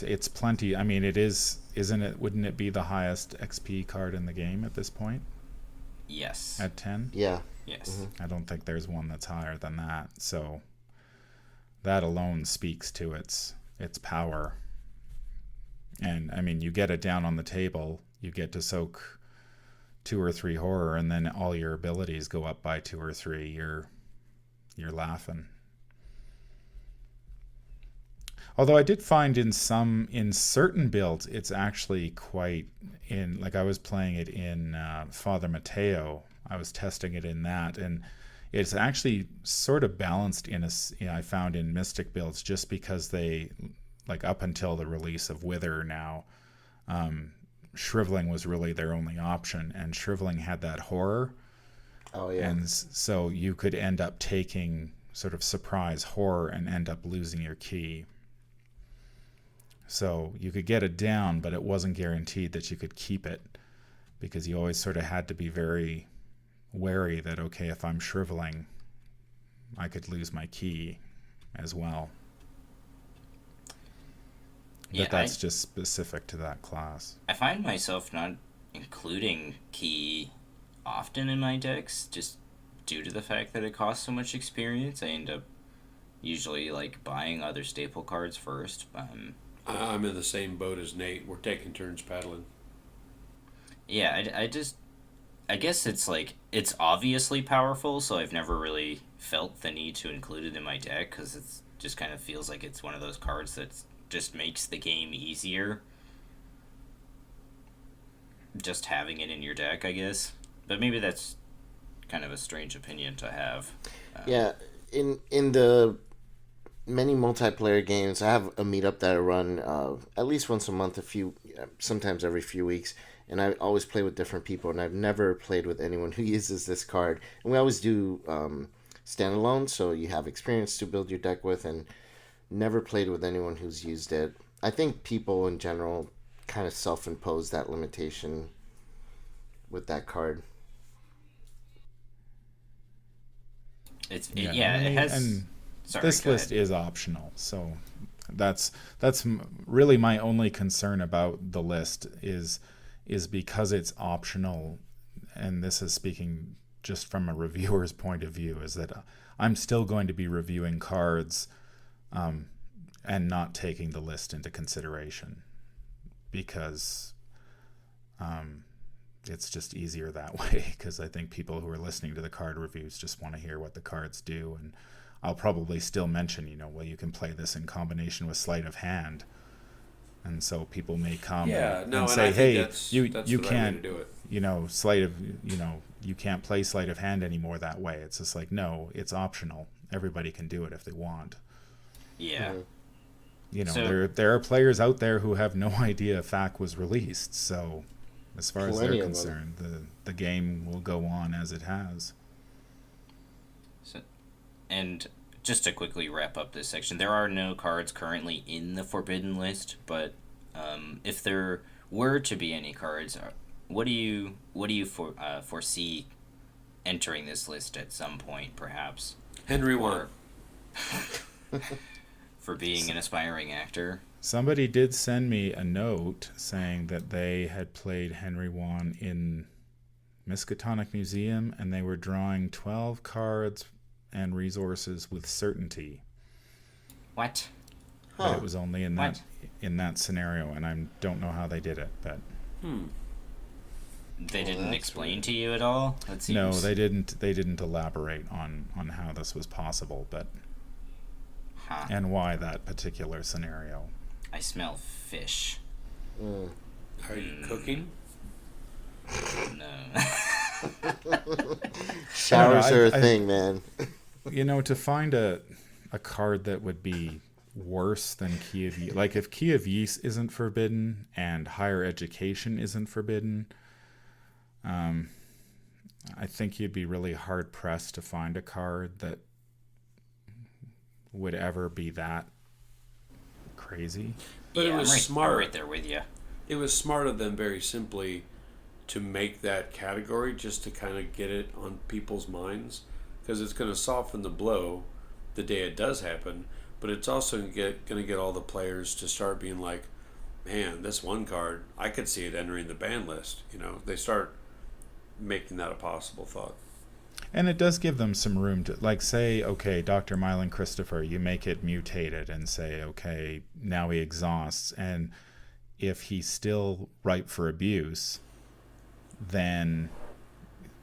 It's plenty. I mean, it is, isn't it? Wouldn't it be the highest XP card in the game at this point? Yes. At 10? Yeah. Yes. Mm-hmm. I don't think there's one that's higher than that. So that alone speaks to its power. And I mean, you get it down on the table, you get to soak 2 or 3 horror, and then all your abilities go up by 2 or 3. You're laughing. Although I did find in certain builds, it's actually quite like I was playing it in Father Mateo. I was testing it in that, and it's actually sort of balanced I found in Mystic builds, just because they, like up until the release of Wither now, Shriveling was really their only option, and Shriveling had that horror. Oh, yeah. And so you could end up taking sort of surprise horror and end up losing your key. So you could get it down, but it wasn't guaranteed that you could keep it, because you always sort of had to be very wary that, okay, if I'm shriveling, I could lose my key as well. But that's just specific to that class. I find myself not including key often in my decks, just due to the fact that it costs so much experience. I end up usually buying other staple cards first. I'm in the same boat as Nate. We're taking turns paddling. Yeah, I guess it's obviously powerful, so I've never really felt the need to include it in my deck, because it just kind of feels like it's one of those cards that just makes the game easier. Just having it in your deck, I guess. But maybe that's kind of a strange opinion to have. Yeah, in the many multiplayer games, I have a meetup that I run at least once a month, sometimes every few weeks, and I always play with different people, and I've never played with anyone who uses this card. And we always do standalone, so you have experience to build your deck with, and never played with anyone who's used it. I think people in general kind of self-impose that limitation with that card. It has. And Sorry, this list is optional, so that's really my only concern about the list is because it's optional, and this is speaking just from a reviewer's point of view, is that I'm still going to be reviewing cards and not taking the list into consideration, because it's just easier that way, because I think people who are listening to the card reviews just want to hear what the cards do, and I'll probably still mention, you can play this in combination with sleight of hand, and so people may come and say, hey, you can't do it. You can't play sleight of hand anymore that way. It's just like, no, it's optional. Everybody can do it if they want. Yeah. There are players out there who have no idea FAQ was released, so as far as they're concerned, the game will go on as it has. And just to quickly wrap up this section, there are no cards currently in the forbidden list, but if there were to be any cards, what do you foresee entering this list at some point, perhaps? Henry Wan. For being an aspiring actor. Somebody did send me a note saying that they had played Henry Wan in Miskatonic Museum, and they were drawing 12 cards and resources with certainty. What? but it was only in What? that scenario, and I don't know how they did it. But They didn't that's explain to you at all? That seems... no, they didn't. They didn't elaborate on how this was possible, but Huh. and why that particular scenario. I smell fish. Are you cooking? No. Showers are a I- thing, man. To find a card that would be worse than Key of Yeast, like if Key of Yeast isn't forbidden and higher education isn't forbidden, I think you'd be really hard pressed to find a card that would ever be that crazy. But Yeah, it was I'm smart. right there with you. It was smart of them, very simply, to make that category just to kind of get it on people's minds, because it's going to soften the blow the day it does happen, but it's also going to get all the players to start being like, man, this one card, I could see it entering the ban list. They start making that a possible thought. And it does give them some room to, like, say, okay, Dr. Mylan Christopher, you make it mutated and say, okay, now he exhausts. And if he's still ripe for abuse, then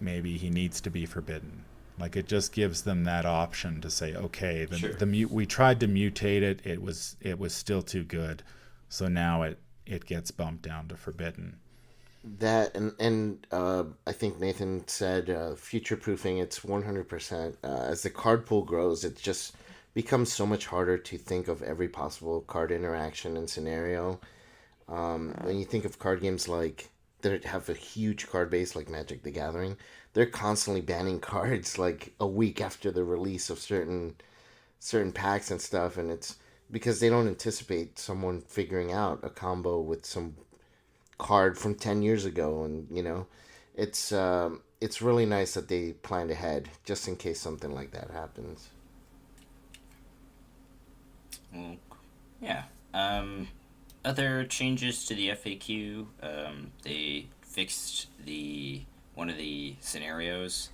maybe he needs to be forbidden. Like, it just gives them that option to say, okay, Sure. we tried to mutate it. It was still too good. So now it gets bumped down to forbidden. That and I think Nathan said future proofing. It's 100%. As the card pool grows, it just becomes so much harder to think of every possible card interaction and scenario. When you think of card games like that have a huge card base like Magic the Gathering, they're constantly banning cards like a week after the release of certain packs and stuff, and it's because they don't anticipate someone figuring out a combo with some card from 10 years ago. And it's really nice that they planned ahead just in case something like that happens. Well, yeah. Other changes to the FAQ. They fixed one of the scenarios,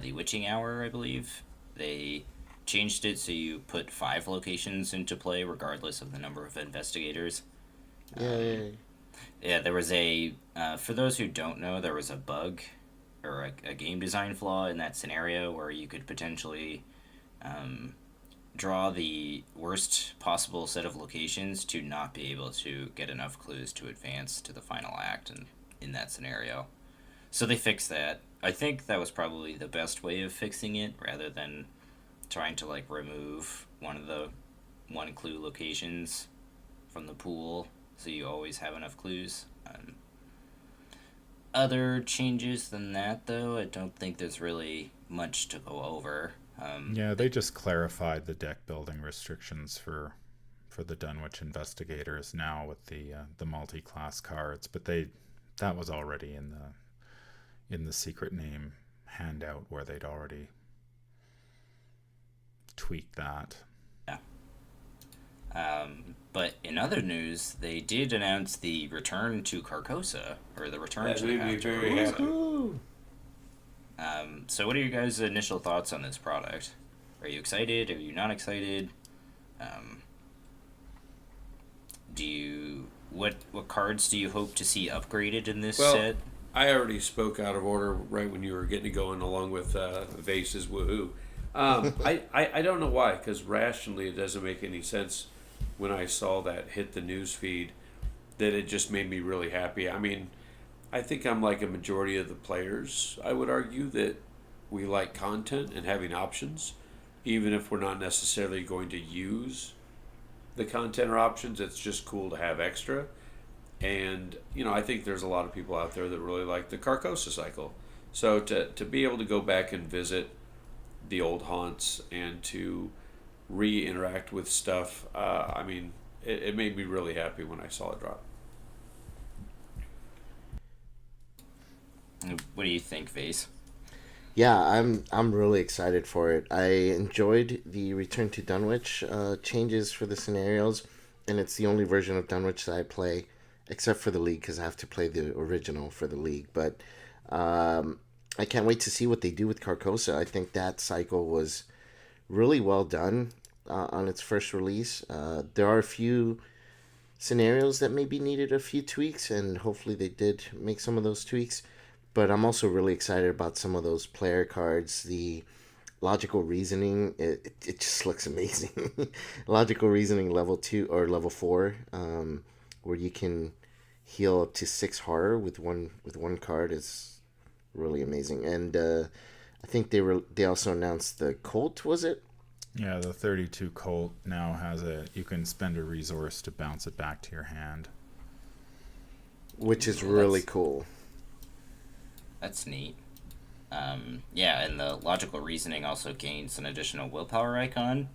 the witching hour, I believe. They changed it so you put 5 locations into play regardless of the number of investigators. Yay. Yeah, there was for those who don't know, there was a bug or a game design flaw in that scenario where you could potentially draw the worst possible set of locations to not be able to get enough clues to advance to the final act in that scenario. So they fixed that. I think that was probably the best way of fixing it, rather than trying to remove one of the 1 clue locations from the pool, so you always have enough clues. Other changes than that, though, I don't think there's really much to go over. Yeah, they just clarified the deck building restrictions for the Dunwich investigators now with the multi-class cards, but that was already in the secret name handout where they'd already tweaked that. But in other news, they did announce the return to Carcosa, or the return That to made me very happy. So what are your guys' initial thoughts on this product? Are you excited? Are you not excited? What cards do you hope to see upgraded in this set? I already spoke out of order right when you were getting it going, along with Vase's woohoo. I don't know why, because rationally it doesn't make any sense when I saw that hit the news feed, that it just made me really happy. I mean, I think I'm like a majority of the players. I would argue that we like content and having options, even if we're not necessarily going to use the content or options. It's just cool to have extra. And, I think there's a lot of people out there that really like the Carcosa cycle. So to be able to go back and visit the old haunts and to re-interact with stuff, it made me really happy when I saw it drop. What do you think, Vase? Yeah, I'm really excited for it. I enjoyed the Return to Dunwich changes for the scenarios, and it's the only version of Dunwich that I play, except for the League, because I have to play the original for the League. But I can't wait to see what they do with Carcosa. I think that cycle was really well done. on its first release. There are a few scenarios that maybe needed a few tweaks, and hopefully they did make some of those tweaks. But I'm also really excited about some of those player cards. The logical reasoning, it just looks amazing. Logical reasoning level 2 or level 4, where you can heal up to 6 horror with one card is really amazing. And I think they also announced the Colt, was it? Yeah, the 32 Colt now has you can spend a resource to bounce it back to your hand. Which is Well, really cool. That's neat. Yeah, and the logical reasoning also gains an additional willpower icon.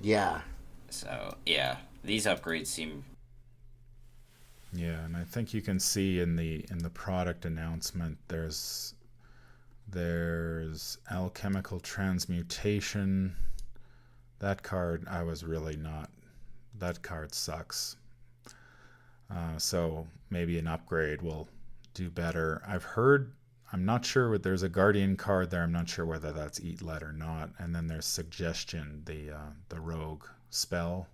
Yeah. So yeah, these upgrades seem. Yeah, and I think you can see in the product announcement there's alchemical transmutation. That card I was really not. That card sucks. So maybe an upgrade will do better. I'm not sure. There's a Guardian card there. I'm not sure whether that's Eat Let or not. And then there's Suggestion, the Rogue spell.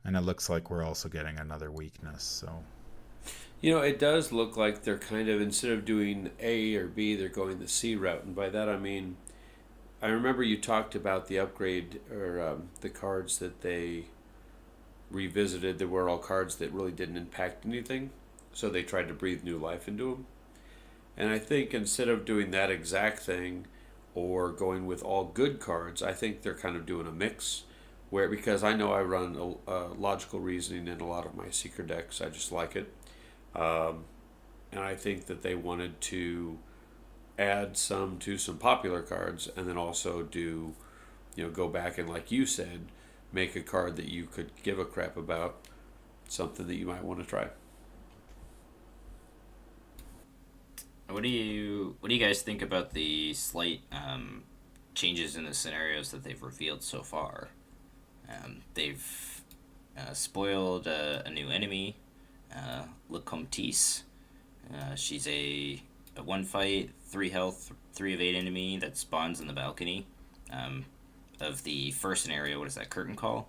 And it looks like we're also getting another weakness. So, It does look like they're kind of, instead of doing A or B, they're going the C route. And by that I mean, I remember you talked about the upgrade or the cards that they revisited. There were all cards that really didn't impact anything. So they tried to breathe new life into them. And I think instead of doing that exact thing or going with all good cards, I think they're kind of doing a mix. Because I know I run logical reasoning in a lot of my seeker decks. I just like it. And I think that they wanted to add some to some popular cards and then also go back and, like you said, make a card that you could give a crap about, something that you might want to try. What do you guys think about the slight changes in the scenarios that they've revealed so far? They've spoiled a new enemy, Le Comtisse. She's a 1 fight, 3 health, 3 of 8 enemy that spawns in the balcony of the first scenario. What is that, Curtain Call?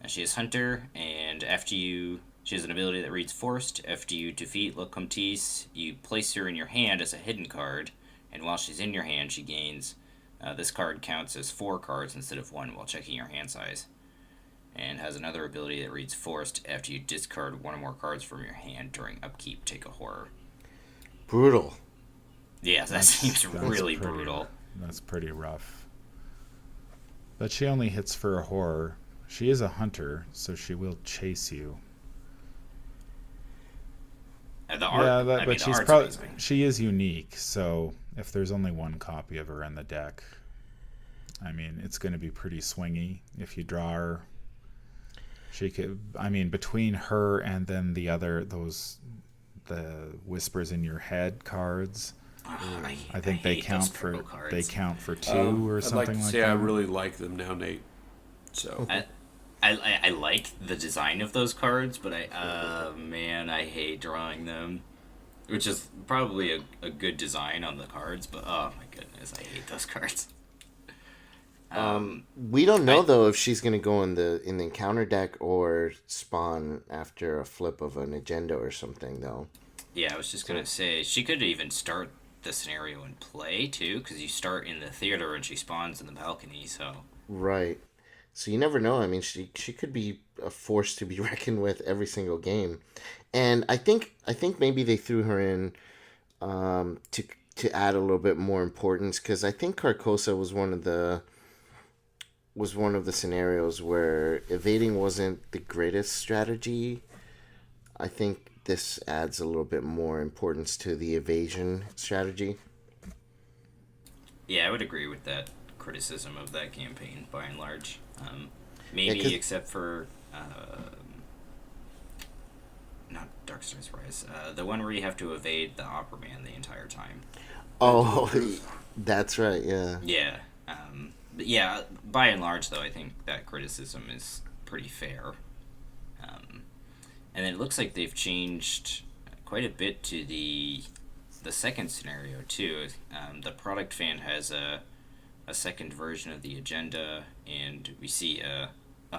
She is Hunter, and she has an ability that reads Forced. After you defeat Le Comtisse, you place her in your hand as a hidden card, and while she's in your hand, she gains. This card counts as 4 cards instead of 1 while checking your hand size. And has another ability that reads Forced. After you discard 1 or more cards from your hand during upkeep, take a horror. Brutal. Yeah, that seems really brutal. That's pretty rough. But she only hits for a horror. She is a hunter, so she will chase you. The art, but she's probably she is unique. So if there's only 1 copy of her in the deck, I mean, it's going to be pretty swingy if you draw her. She could. I mean, between her and then the Whispers in Your Head cards. I think they count for 2 or something like that. I'd like to say I really like them now, Nate. So I like the design of those cards, but I hate drawing them. Which is probably a good design on the cards, but oh my goodness, I hate those cards. We don't know though if she's gonna go in the encounter deck or spawn after a flip of an agenda or something though. Yeah, I was just gonna say she could even start the scenario in play too, because you start in the theater and she spawns in the balcony. So right. So you never know. I mean, she could be a force to be reckoned with every single game, and I think maybe they threw her in to add a little bit more importance, because I think Carcosa was one of the scenarios where evading wasn't the greatest strategy. I think this adds a little bit more importance to the evasion strategy. Yeah, I would agree with that criticism of that campaign by and large. Maybe except for not Dark Stars Rise, the one where you have to evade the Opera Man the entire time. Oh, that's right. Yeah. Yeah. But yeah, by and large, though, I think that criticism is pretty fair. And it looks like they've changed quite a bit to the second scenario too. The product fan has a a second version of the agenda, and we see a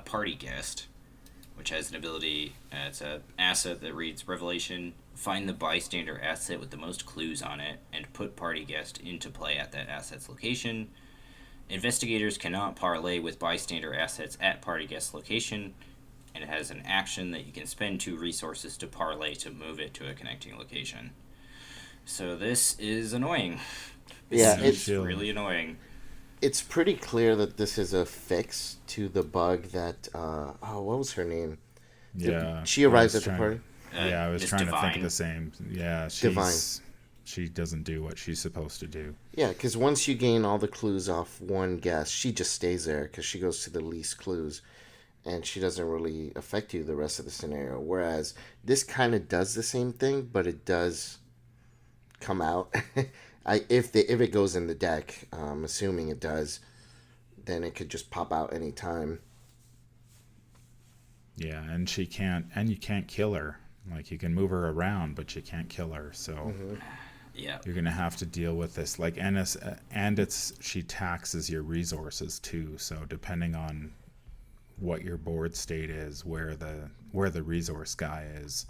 party guest, which has an ability. It's an asset that reads Revelation. Find the bystander asset with the most clues on it, and put party guest into play at that asset's location. Investigators cannot parlay with bystander assets at party guest location, and it has an action that you can spend 2 resources to parlay to move it to a connecting location. So this is annoying. Yeah, it's really annoying. It's pretty clear that this is a fix to the bug that what was her name? Yeah, She arrives at the party. Yeah, I was Miss trying Divine. to think of the same. Yeah, Divine. she doesn't do what she's supposed to do. Yeah, because once you gain all the clues off one guess, she just stays there because she goes to the least clues, and she doesn't really affect you the rest of the scenario. Whereas this kind of does the same thing, but it does come out. If it goes in the deck, assuming it does, then it could just pop out anytime. Yeah, and you can't kill her. Like, you can move her around, but you can't kill her. So Yeah. you're gonna have to deal with this. Like, she taxes your resources too. So depending on what your board state is, where the resource guy is,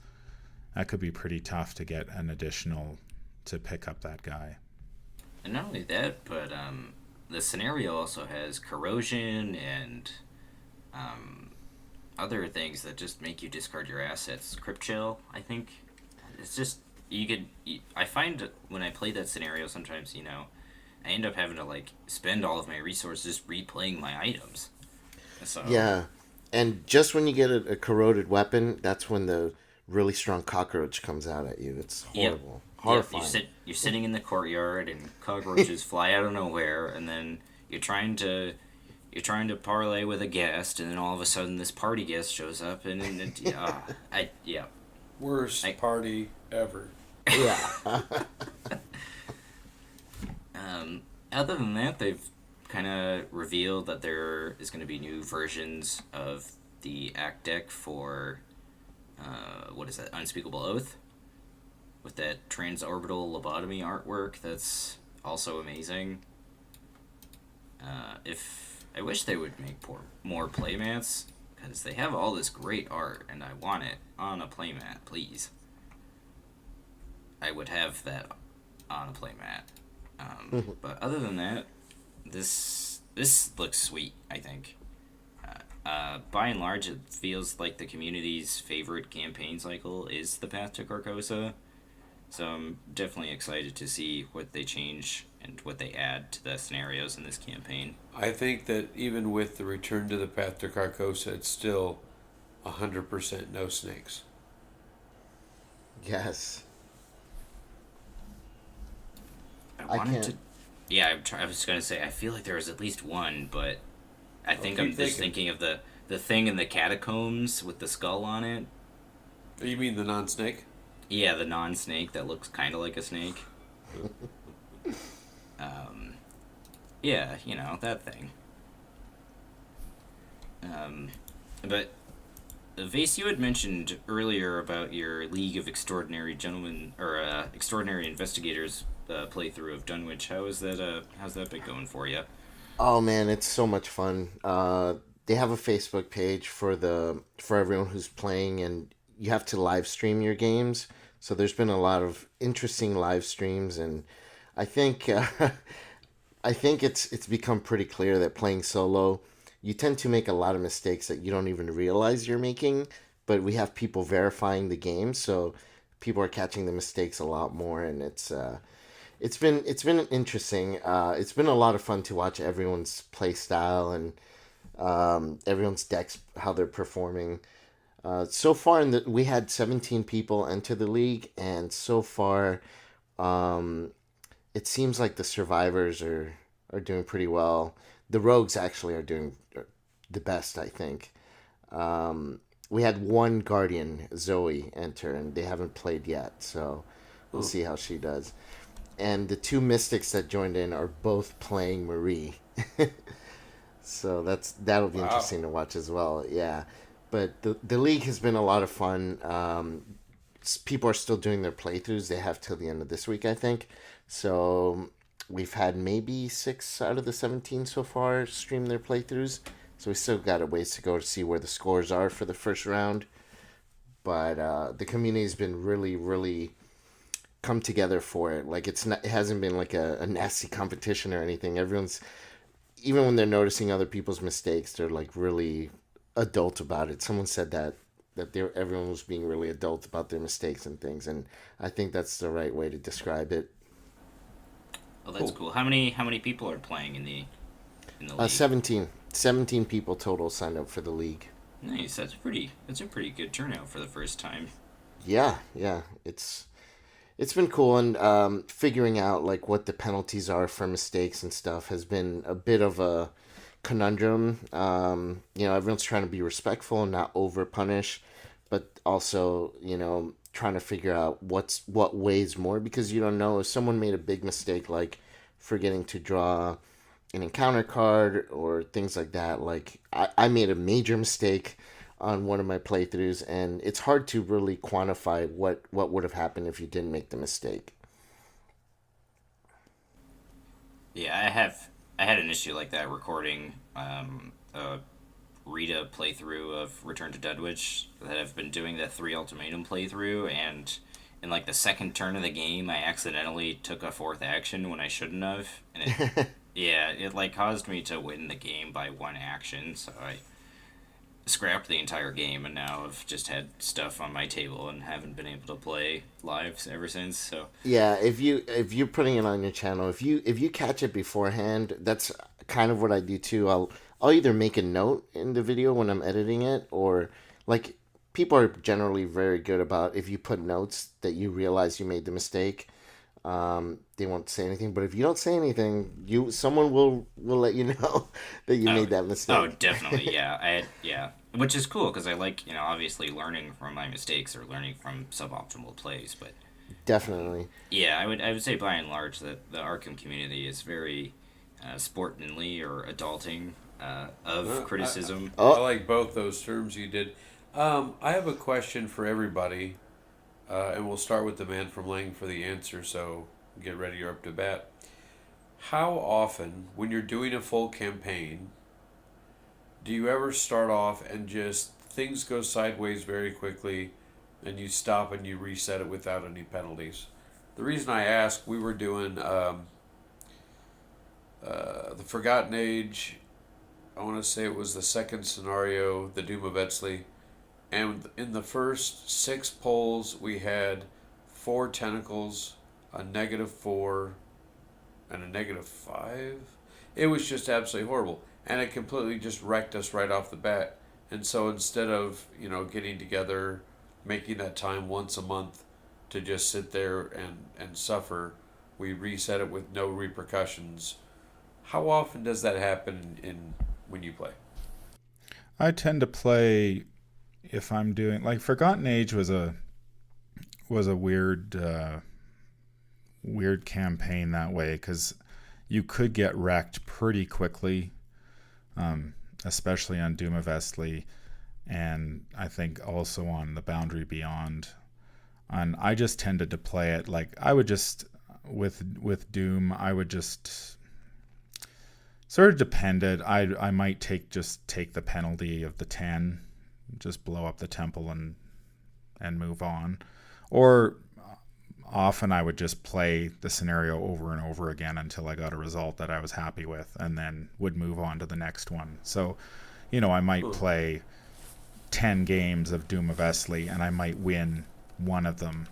that could be pretty tough to get an additional to pick up that guy. And not only that, but the scenario also has corrosion and other things that just make you discard your assets. Crypt Shell, I think. It's just, I find when I play that scenario sometimes, I end up having to, like, spend all of my resources replaying my items. So, Yeah, and just when you get a corroded weapon, that's when the really strong cockroach comes out at you. It's horrible. Horrifying. Yep, you're sitting in the courtyard and cockroaches fly out of nowhere, and then you're trying to parlay with a guest, and then all of a sudden this party guest shows up, and Worst party ever. Yeah. Other than that, they've kind of revealed that there is going to be new versions of the act deck for what is that, Unspeakable Oath, with that transorbital lobotomy artwork. That's also amazing. I wish they would make more playmats, because they have all this great art, and I want it on a playmat, please. I would have that on a playmat. But other than that, this looks sweet, I think. By and large, it feels like the community's favorite campaign cycle is the Path to Carcosa. So I'm definitely excited to see what they change and what they add to the scenarios in this campaign. I think that even with the return to the Path to Carcosa, it's still 100% no snakes. Yes. I wanted can't- to. Yeah, I was going to say, I feel like there was at least one, but I think I'm just thinking of the thing in the catacombs with the skull on it. You mean the non-snake? Yeah, the non-snake that looks kind of like a snake. Yeah, that thing. But Vase, you had mentioned earlier about your League of Extraordinary Gentlemen, or Extraordinary Investigators playthrough of Dunwich. How's that been going for you? Oh man, it's so much fun. They have a Facebook page for everyone who's playing, and you have to live stream your games. So there's been a lot of interesting live streams, and I think it's become pretty clear that playing solo, you tend to make a lot of mistakes that you don't even realize you're making. But we have people verifying the game, so people are catching the mistakes a lot more, and it's been interesting. It's been a lot of fun to watch everyone's play style and everyone's decks, how they're performing. So far, we had 17 people enter the league, and so far, it seems like the survivors are doing pretty well. The rogues actually are doing the best, I think. We had one guardian, Zoe, enter, and they haven't played yet, so we'll see how she does. And the 2 mystics that joined in are both playing Marie. So that'll be interesting to watch as well. Yeah. But the league has been a lot of fun. People are still doing their playthroughs. They have till the end of this week, I think. So we've had maybe 6 out of the 17 so far stream their playthroughs. So we still got a ways to go to see where the scores are for the first round. But the community's been really, really come together for it. Like it hasn't been like a nasty competition or anything. Everyone's, even when they're noticing other people's mistakes, they're like really adult about it. Someone said that everyone was being really adult about their mistakes and things, and I think that's the right way to describe it. Oh, that's cool. How many people are playing in the league? 17 people total signed up for the league. Nice. That's a pretty good turnout for the first time. Yeah, it's been cool, and figuring out like what the penalties are for mistakes and stuff has been a bit of a conundrum. Everyone's trying to be respectful and not over punish, but also trying to figure out what weighs more, because you don't know if someone made a big mistake like forgetting to draw an encounter card or things like that. Like I made a major mistake on one of my playthroughs, and it's hard to really quantify what would have happened if you didn't make the mistake. Yeah, I had an issue like that recording a Rita playthrough of Return to Deadwich that I've been doing the 3 Ultimatum playthrough, and in like the second turn of the game I accidentally took a fourth action when I shouldn't have, and it it like caused me to win the game by 1 action, so I scrapped the entire game, and now I've just had stuff on my table and haven't been able to play live ever since. So yeah, if you're putting it on your channel, if you catch it beforehand, that's kind of what I do too. I'll either make a note in the video when I'm editing it, or like people are generally very good about, if you put notes that you realize you made the mistake, they won't say anything. But if you don't say anything, someone will let you know that you made that mistake. Oh, definitely, yeah. Which is cool because I like, obviously learning from my mistakes or learning from suboptimal plays. But definitely, yeah, I would say by and large that the Arkham community is very sportingly or adulting of criticism. I like both those terms you did. I have a question for everybody. And we'll start with the man from Lang for the answer, so get ready, you're up to bat. How often, when you're doing a full campaign, do you ever start off and just things go sideways very quickly and you stop and you reset it without any penalties? The reason I ask, we were doing the Forgotten Age, I want to say it was the second scenario, the Doom of Etsley. And in the first 6 polls, we had 4 tentacles, a -4, and a -5. It was just absolutely horrible. And it completely just wrecked us right off the bat. And so instead of, getting together, making that time once a month to just sit there and suffer, we reset it with no repercussions. How often does that happen when you play? I tend to play, if I'm doing, like, Forgotten Age was a weird campaign that way, because you could get wrecked pretty quickly, especially on Doom of Estley, and I think also on the Boundary Beyond. And I just tended to play it like I would just with Doom. I would just sort of depended. I might take the penalty of the 10. Just blow up the temple and move on. Or often I would just play the scenario over and over again until I got a result that I was happy with, and then would move on to the next one. So, I might play 10 games of Doom of Estley and I might win one of them.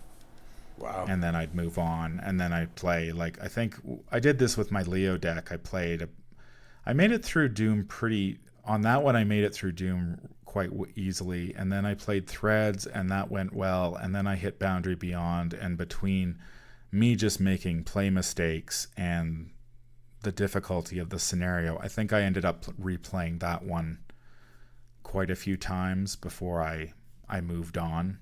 Wow. And then I'd move on, and then I'd play, like, I think I did this with my Leo deck. I made it through Doom on that one I made it through Doom quite easily, and then I played Threads, and that went well, and then I hit Boundary Beyond, and between me just making play mistakes and the difficulty of the scenario, I think I ended up replaying that one quite a few times before I moved on.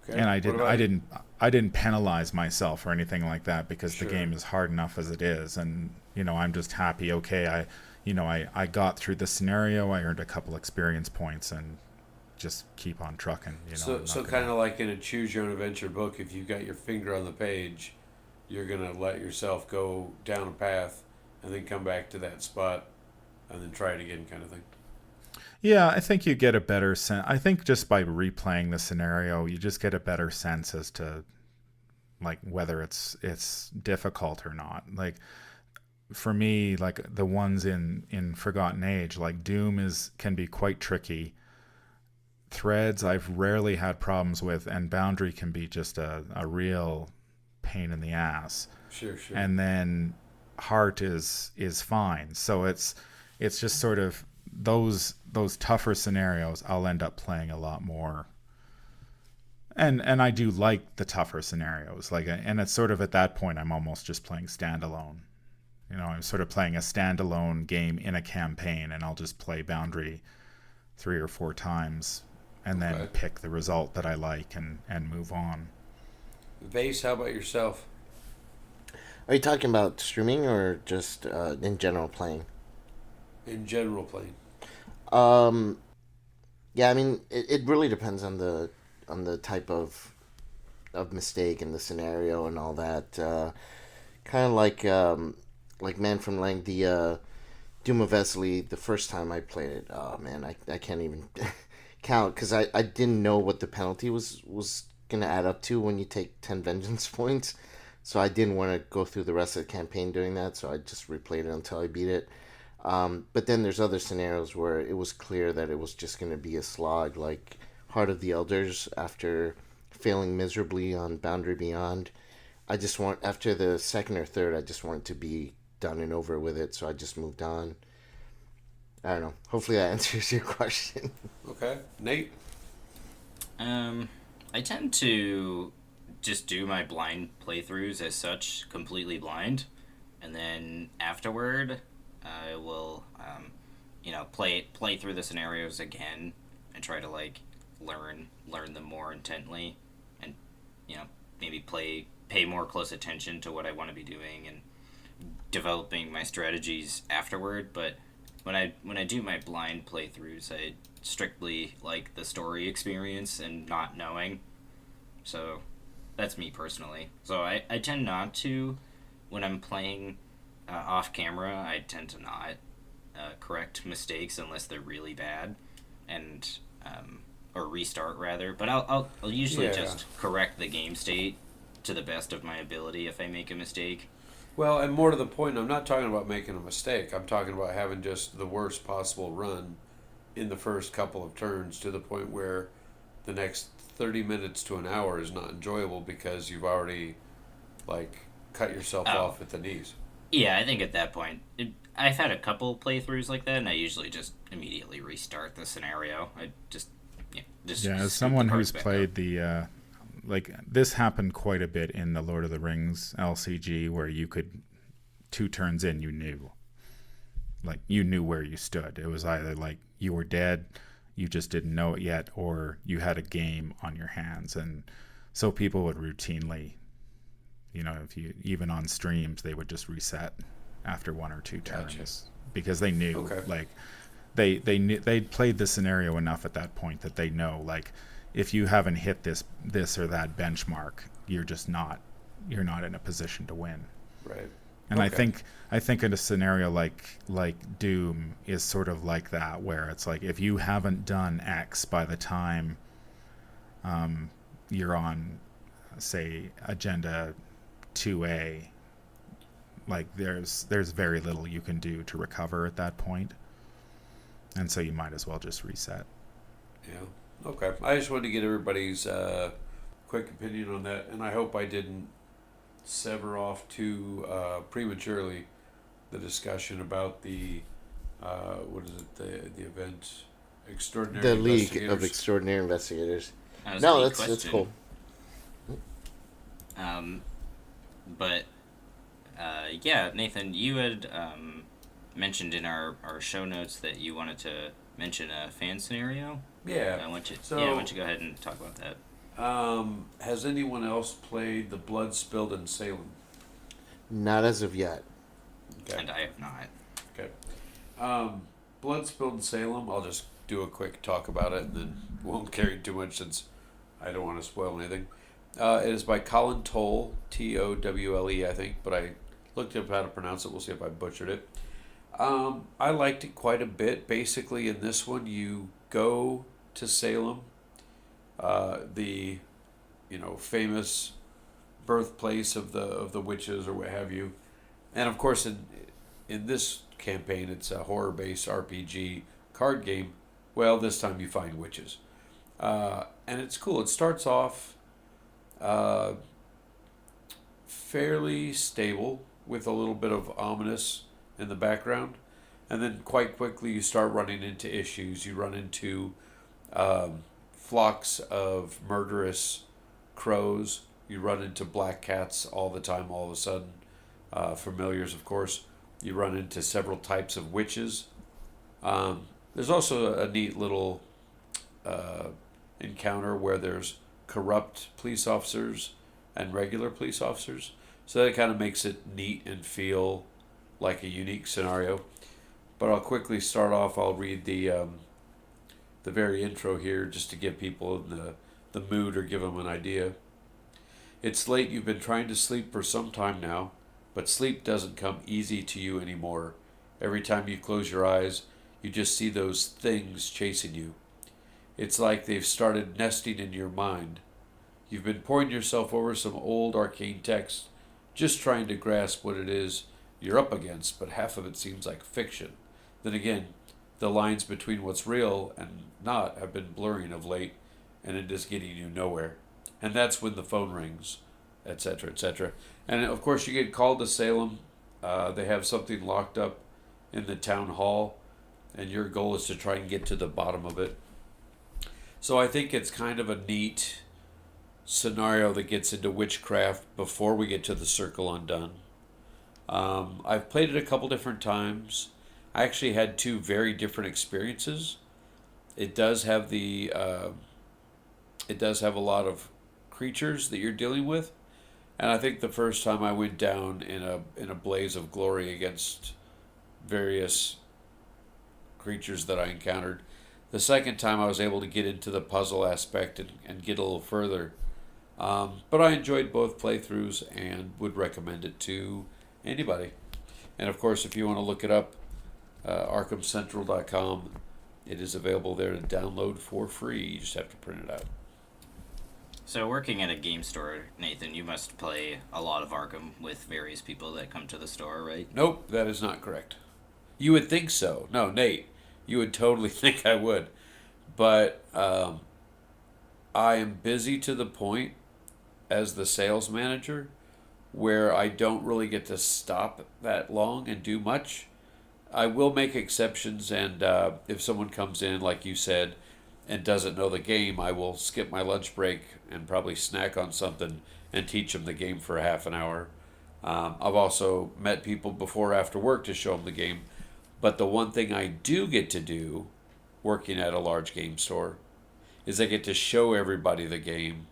Okay. And I didn't penalize myself or anything like that, because the game is hard enough as it is, and I'm just happy. Okay, I got through the scenario. I earned a couple experience points, and just keep on trucking. So kind of like in a choose your own adventure book, if you got your finger on the page, you're going to let yourself go down a path and then come back to that spot and then try it again, kind of thing. Yeah, I think you get a better sense. I think just by replaying the scenario, you just get a better sense as to like whether it's difficult or not. Like for me, like the ones in Forgotten Age, like Doom can be quite tricky. Threads I've rarely had problems with, and Boundary can be just a real pain in the ass. Sure. And then Heart is fine. So it's just sort of those tougher scenarios I'll end up playing a lot more. And I do like the tougher scenarios. Like, and it's sort of at that point I'm almost just playing standalone. You know, I'm sort of playing a standalone game in a campaign, and I'll just play Boundary 3 or 4 times and then pick the result that I like and move on. Vase, how about yourself? Are you talking about streaming or just in general playing? In general playing. Yeah, I mean, it really depends on the type of mistake and the scenario and all that. Kind of like Man from Lang, the Doom of Vesely, the first time I played it. Oh man, I can't even count because I didn't know what the penalty was gonna add up to when you take 10 vengeance points. So I didn't want to go through the rest of the campaign doing that, so I just replayed it until I beat it. But then there's other scenarios where it was clear that it was just going to be a slog, like Heart of the Elders after failing miserably on Boundary Beyond. After the second or third, I just wanted to be done and over with it, so I just moved on. I don't know. Hopefully that answers your question. Okay. Nate? I tend to just do my blind playthroughs as such, completely blind, and then afterward I will play through the scenarios again and try to like learn them more intently, and maybe pay more close attention to what I want to be doing and developing my strategies afterward. But when I do my blind playthroughs, I strictly like the story experience and not knowing. So that's me personally. So I tend not to, when I'm playing off camera, I tend to not correct mistakes unless they're really bad, and or restart rather. But I'll usually just correct the game state to the best of my ability if I make a mistake. Well, and more to the point, I'm not talking about making a mistake. I'm talking about having just the worst possible run in the first couple of turns to the point where the next 30 minutes to an hour is not enjoyable because you've already cut yourself off at the knees. Yeah, I think at that point, I've had a couple playthroughs like that, and I usually just immediately restart the scenario. As someone who's played the this happened quite a bit in the Lord of the Rings LCG, where you could 2 turns in, you knew where you stood. It was either like you were dead, you just didn't know it yet, or you had a game on your hands. And so people would routinely, if you, even on streams, they would just reset after 1 or 2 turns because they knew, they knew they'd played the scenario enough at that point that they know, like, if you haven't hit this or that benchmark, you're not in a position to win. Right. And I think in a scenario like Doom is sort of like that, where it's like if you haven't done X by the time you're on, say, agenda 2A, like there's very little you can do to recover at that point, and so you might as well just reset. Yeah. Okay. I just wanted to get everybody's quick opinion on that, and I hope I didn't sever off too prematurely the discussion about the the event Extraordinary The League Investigators. of Extraordinary Investigators. No, that's cool. But Nathan, you had mentioned in our show notes that you wanted to mention a fan scenario. Yeah. Why don't you go ahead and talk about that? Has anyone else played The Blood Spilled in Salem? Not as of yet. Okay. And I have not. Okay. Blood Spilled in Salem, I'll just do a quick talk about it and then won't carry too much since I don't want to spoil anything. It is by Colin Tolle, Towle, I think, but I looked up how to pronounce it. We'll see if I butchered it. I liked it quite a bit. Basically, in this one, you go to Salem, the famous birthplace of the witches or what have you, and of course, in this campaign, it's a horror-based RPG card game. Well, this time you find witches, and it's cool. It starts off uh, fairly stable with a little bit of ominous in the background, and then quite quickly you start running into issues. You run into flocks of murderous crows. You run into black cats all the time. All of a sudden, familiars, of course. You run into several types of witches. There's also a neat little uh, encounter where there's corrupt police officers and regular police officers. So that kind of makes it neat and feel like a unique scenario. But I'll quickly start off. I'll read the very intro here just to give people the mood or give them an idea. It's late. You've been trying to sleep for some time now, but sleep doesn't come easy to you anymore. Every time you close your eyes, you just see those things chasing you. It's like they've started nesting in your mind. You've been pouring yourself over some old arcane text, just trying to grasp what it is you're up against, but half of it seems like fiction. Then again, the lines between what's real and not have been blurring of late, and it is getting you nowhere. And that's when the phone rings, etc., etc. And of course, you get called to Salem. They have something locked up in the town hall, and your goal is to try and get to the bottom of it. So I think it's kind of a neat scenario that gets into witchcraft before we get to the Circle Undone. I've played it a couple different times. I actually had two very different experiences. It does have it does have a lot of creatures that you're dealing with, and I think the first time I went down in a blaze of glory against various creatures that I encountered. The second time I was able to get into the puzzle aspect and get a little further. But I enjoyed both playthroughs and would recommend it to anybody. And of course, if you want to look it up, ArkhamCentral.com, it is available there to download for free. You just have to print it out. So, working at a game store, Nathan, you must play a lot of Arkham with various people that come to the store, right? Nope, that is not correct. You would think so. No, Nate, you would totally think I would. But I am busy to the point as the sales manager where I don't really get to stop that long and do much. I will make exceptions, and if someone comes in, like you said, and doesn't know the game, I will skip my lunch break and probably snack on something and teach them the game for a half an hour. I've also met people before or after work to show them the game. But the one thing I do get to do working at a large game store is I get to show everybody the game,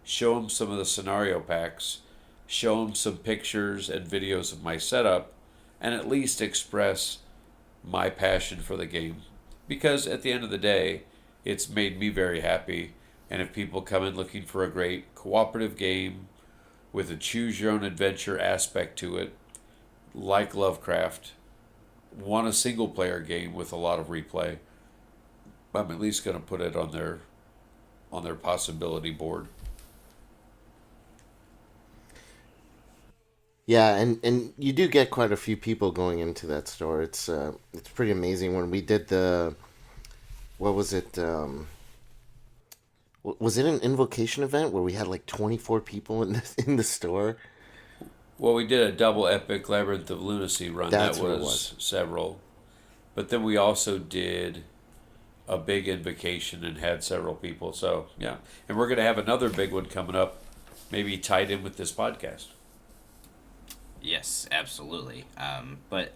show them some of the scenario packs, show them some pictures and videos of my setup, and at least express my passion for the game. Because at the end of the day, it's made me very happy. And if people come in looking for a great cooperative game with a choose your own adventure aspect to it, like Lovecraft, want a single player game with a lot of replay, I'm at least going to put it on their possibility board. Yeah, and you do get quite a few people going into that store. It's pretty amazing. When we did what was it? Was it an invocation event where we had like 24 people in the store? Well, we did a double epic Labyrinth of Lunacy run. That's that what it was was. several. But then we also did a big invocation and had several people. So, yeah. And we're going to have another big one coming up, maybe tied in with this podcast. Yes, absolutely. But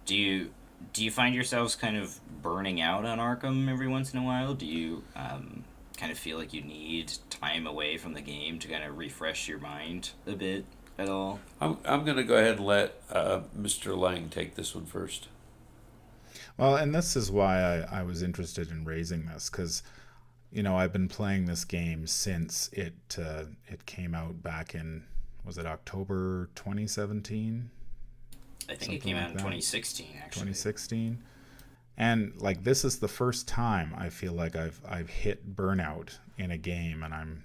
do you find yourselves kind of burning out on Arkham every once in a while? Do you kind of feel like you need time away from the game to kind of refresh your mind a bit at all? I'm going to go ahead and let Mr. Lang take this one first. Well, and this is why I was interested in raising this, because I've been playing this game since it came out back in, was it October 2017? I think it came out in 2016, actually. 2016. And like, this is the first time I feel like I've hit burnout in a game, and I'm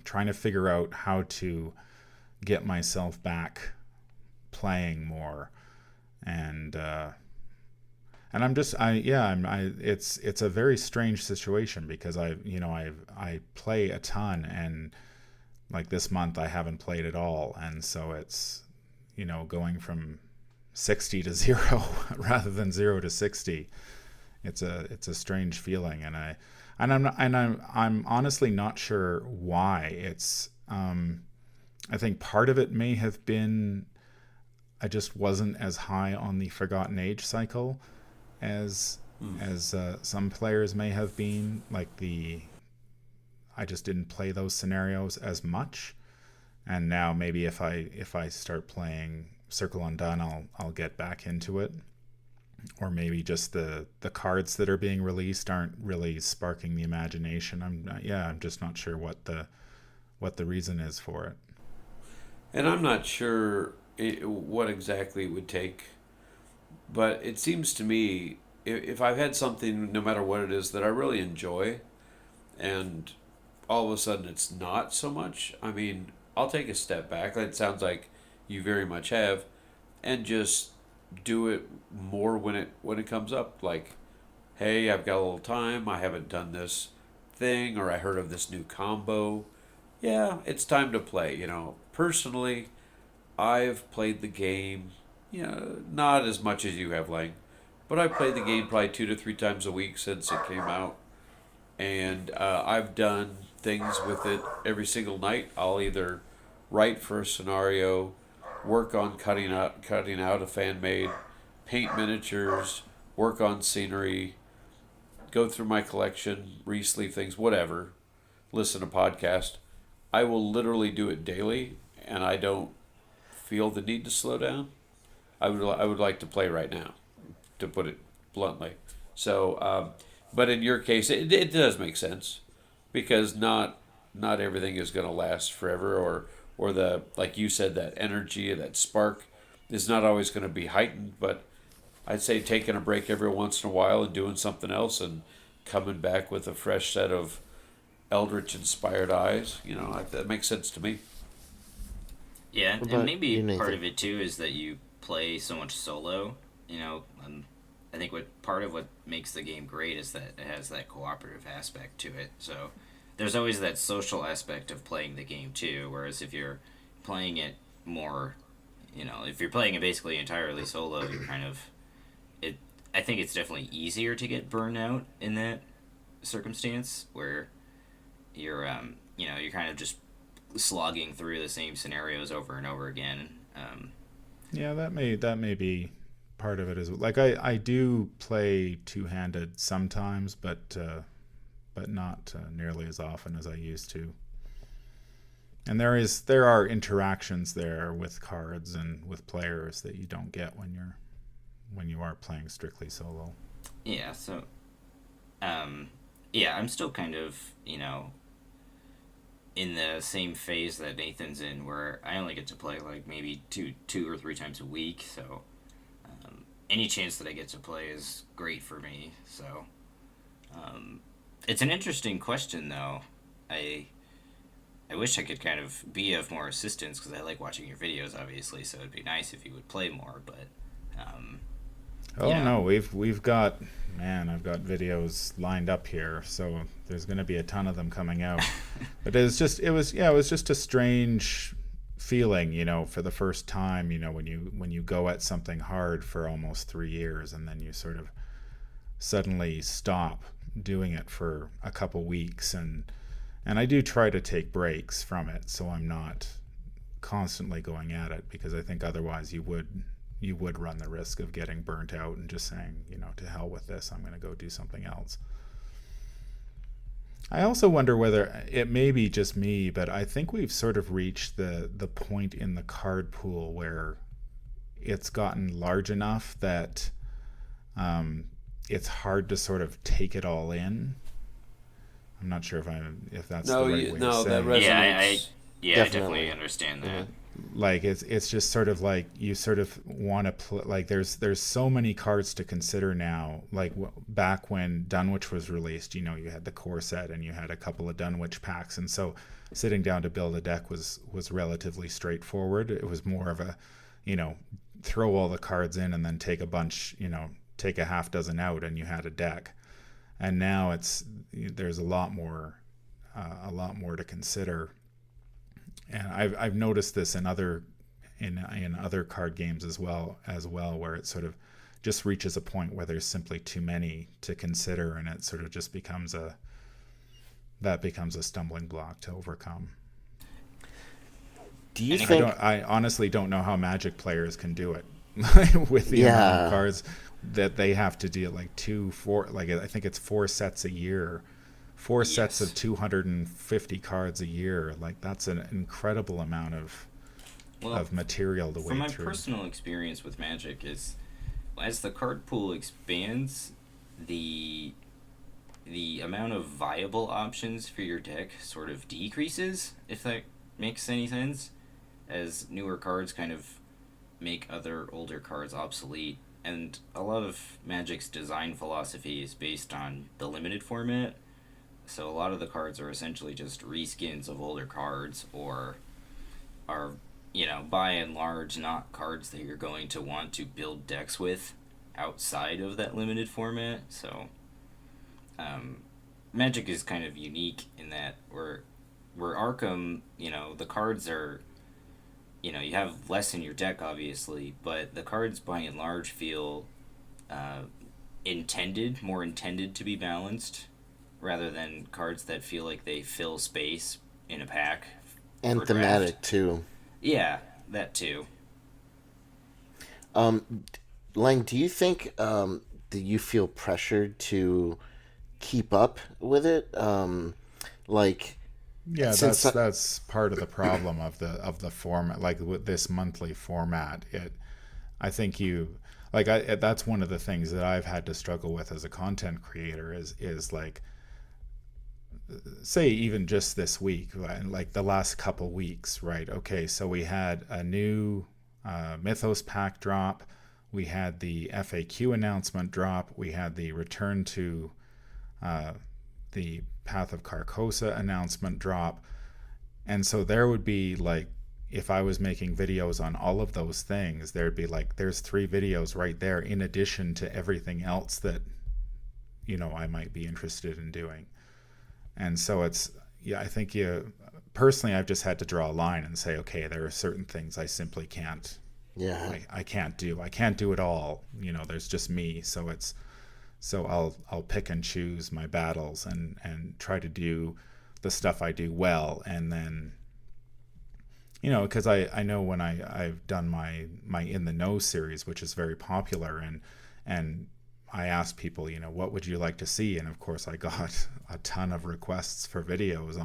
trying to figure out how to get myself back playing more. And it's a very strange situation, because I play a ton, and like this month I haven't played at all, and so it's going from 60 to 0 rather than 0 to 60. It's a strange feeling, and I'm honestly not sure why. It's I think part of it may have been I just wasn't as high on the Forgotten Age cycle as some players may have been. I just didn't play those scenarios as much, and now maybe if I start playing Circle Undone, I'll get back into it, or maybe just the cards that are being released aren't really sparking the imagination. I'm just not sure what the reason is for it. And I'm not sure what exactly it would take, but it seems to me, if I've had something, no matter what it is, that I really enjoy, and all of a sudden it's not so much, I mean, I'll take a step back. It sounds like you very much have, and just do it more when it comes up. Like, hey, I've got a little time, I haven't done this thing, or I heard of this new combo. Yeah, it's time to play. Personally, I've played the game, not as much as you have, Lang, but I've played the game probably 2 to 3 times a week since it came out, and I've done things with it every single night. I'll either write for a scenario, work on cutting out a fan made, paint miniatures, work on scenery, go through my collection, re-sleeve things, whatever, listen to podcasts. I will literally do it daily, and I don't feel the need to slow down. I would like to play right now, to put it bluntly. So, but in your case, it does make sense, because not everything is going to last forever, or the, like you said, that energy, that spark is not always going to be heightened. But I'd say taking a break every once in a while and doing something else, and coming back with a fresh set of eldritch inspired eyes, that makes sense to me. Yeah, and maybe part of it too is that you play so much solo. I think part of what makes the game great is that it has that cooperative aspect to it. So there's always that social aspect of playing the game too. Whereas if you're playing it more, if you're playing it basically entirely solo, you're kind of it. I think it's definitely easier to get burned out in that circumstance, where you're you're kind of just slogging through the same scenarios over and over again. Yeah, that may be part of it as well. Like, I do play two-handed sometimes, but not nearly as often as I used to. And there are interactions there with cards and with players that you don't get when you are playing strictly solo. Yeah, so I'm still kind of, in the same phase that Nathan's in, where I only get to play like maybe two or 3 times a week. So any chance that I get to play is great for me. So it's an interesting question, though. I wish I could kind of be of more assistance, because I like watching your videos, obviously. So it'd be nice if you would play more, but. No, we've got, man, I've got videos lined up here, so there's going to be a ton of them coming out. But it was just a strange feeling, for the first time, when you go at something hard for almost 3 years, and then you sort of suddenly stop doing it for a couple weeks, and I do try to take breaks from it, so I'm not constantly going at it, because I think otherwise you would run the risk of getting burnt out and just saying, to hell with this, I'm going to go do something else. I also wonder whether it may be just me, but I think we've sort of reached the point in the card pool where it's gotten large enough that it's hard to sort of take it all in. I'm not sure if that's No, the right way to say that it. Yeah, resonates. I definitely understand that. Like it's just sort of like you sort of want to play, like there's so many cards to consider now. Like back when Dunwich was released, you had the core set and you had a couple of Dunwich packs, and so sitting down to build a deck was relatively straightforward. It was more of a throw all the cards in and then take a bunch, take a half dozen out, and you had a deck. And now there's a lot more to consider. And I've noticed this in other card games as well, where it sort of just reaches a point where there's simply too many to consider, and it sort of just becomes a stumbling block to overcome. Do you think? I honestly don't know how Magic players can do it with the amount of cards that they have to deal, like 4, I think it's 4 sets a year. 4 sets of 250 cards a year. Like, that's an incredible amount of material to wade through. From my personal experience with Magic is, as the card pool expands, the amount of viable options for your deck sort of decreases, if that makes any sense, as newer cards kind of make other older cards obsolete. And a lot of Magic's design philosophy is based on the limited format. So a lot of the cards are essentially just reskins of older cards, or are, by and large not cards that you're going to want to build decks with outside of that limited format. So Magic is kind of unique in that where Arkham, the cards are, you have less in your deck obviously, but the cards by and large feel more intended to be balanced, rather than cards that feel like they fill space in a pack. And thematic too. Yeah, that too. Lang, do you think that you feel pressured to keep up with it? Yeah, that's part of the problem of the format, like with this monthly format. I think that's one of the things that I've had to struggle with as a content creator is like, say even just this week, like the last couple weeks, right? Okay, so we had a new Mythos pack drop, we had the FAQ announcement drop, we had the return to the Path of Carcosa announcement drop, and so there would be like, if I was making videos on all of those things, there'd be like, there's 3 videos right there in addition to everything else that I might be interested in doing. And so I think personally, I've just had to draw a line and say, okay, there are certain things I simply can't. Yeah. I can't do. I can't do it all. There's just me. So I'll pick and choose my battles and try to do the stuff I do well. And then, because I know when I've done my In the Know series, which is very popular, and I asked people, what would you like to see? And of course I got a ton of requests for videos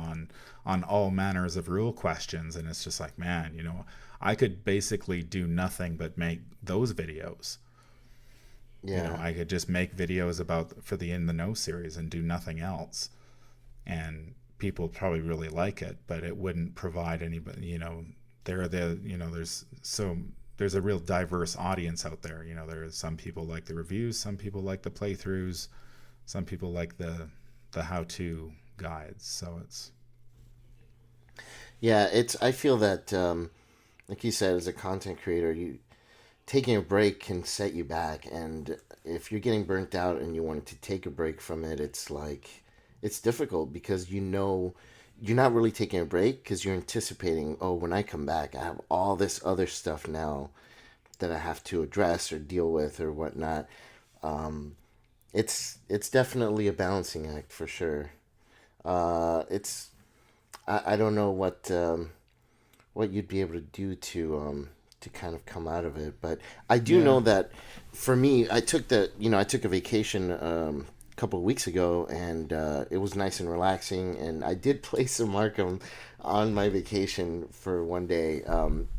on all manners of rule questions. And it's just like, man, I could basically do nothing but make those videos. Yeah. I could just make videos for the In the Know series and do nothing else. And people probably really like it, but it wouldn't provide anybody, there's a real diverse audience out there. There's some people like the reviews, some people like the playthroughs, some people like the how-to guides. So I feel that, like you said, as a content creator, taking a break can set you back. And if you're getting burnt out and you want to take a break from it, it's difficult because you're not really taking a break because you're anticipating, when I come back, I have all this other stuff now that I have to address or deal with or whatnot. It's definitely a balancing act for sure. I don't know what you'd be able to do to kind of come out of it, but I do know that for me, I took a vacation couple of weeks ago, and it was nice and relaxing, and I did play some Arkham on my vacation for one day,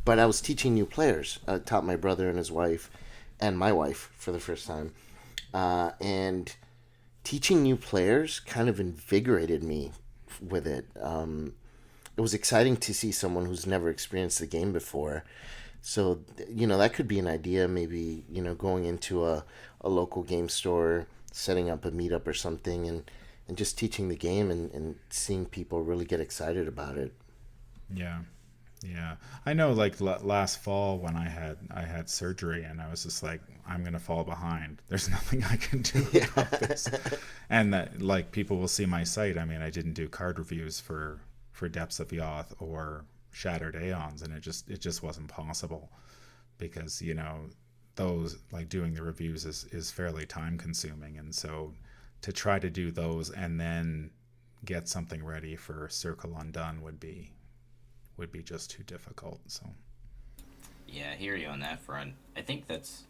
but I was teaching new players. I taught my brother and his wife and my wife for the first time, and teaching new players kind of invigorated me with it. It was exciting to see someone who's never experienced the game before. So, that could be an idea, maybe, going into a local game store, setting up a meetup or something, and just teaching the game and seeing people really get excited about it. Yeah. Yeah. I know, like last fall when I had surgery and I was just like, I'm going to fall behind. There's nothing I can do about this. And that, like, people will see my site. I mean, I didn't do card reviews for Depths of Yoth or Shattered Aeons, and it just wasn't possible because, those, like, doing the reviews is fairly time consuming. And so to try to do those and then get something ready for Circle Undone would be just too difficult. So Yeah, I hear you on that front. I think that's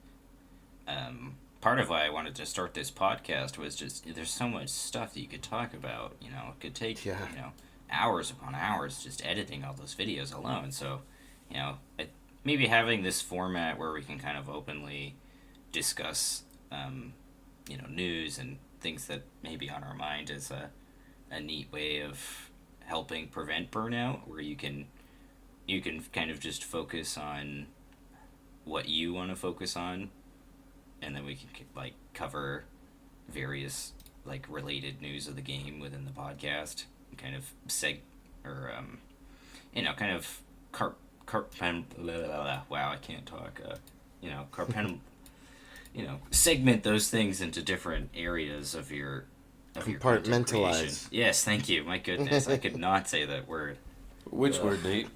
part of why I wanted to start this podcast was just there's so much stuff that you could talk about. It could take hours upon hours just editing all those videos alone. So, maybe having this format where we can kind of openly discuss, news and things that may be on our mind is a neat way of helping prevent burnout, where you can kind of just focus on what you want to focus on, and then we can like cover various like related news of the game within the podcast, and kind of kind of wow, I can't talk. Segment those things into different areas of your Compartmentalize. Yes, thank you. My goodness, I could not say that word. Which word, Nate?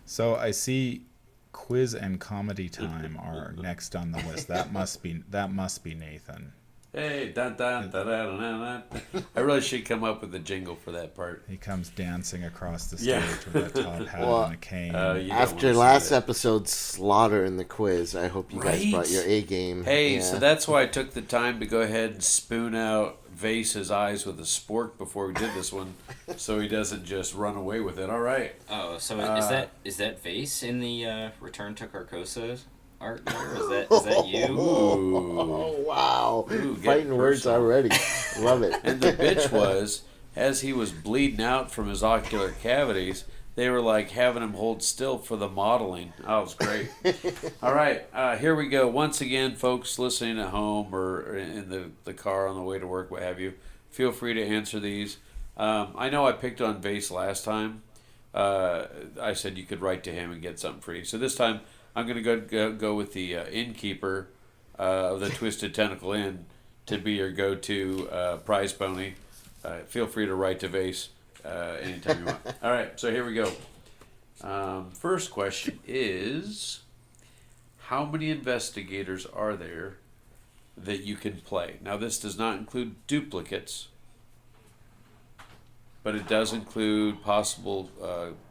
So I see quiz and comedy time are next on the list. That must be Nathan. Hey, dun, dun, dun, dun, dun, dun. I really should come up with a jingle for that part. He comes dancing across the stage Yeah. with a top hat and a cane. After last episode's slaughter in the quiz, I hope you guys Right. brought your A game. Hey, Yeah. so that's why I took the time to go ahead and spoon out Vase's eyes with a spork before we did this one, so he doesn't just run away with it. All right. Oh, so is that Vase in the Return to Carcosa art there? Is that you? Oh, wow. Ooh, Fighting words personal. already. Love it. And the bitch was, as he was bleeding out from his ocular cavities, they were like having him hold still for the modeling. Oh, it was great. All right, here we go. Once again, folks listening at home or in the car on the way to work, what have you, feel free to answer these. I know I picked on Vase last time. I said you could write to him and get something free. So this time, I'm going to go with the innkeeper of the Twisted Tentacle Inn to be your go-to prize pony. Feel free to write to Vase anytime you want. All right, so here we go. First question is, how many investigators are there that you can play? Now, this does not include duplicates, but it does include possible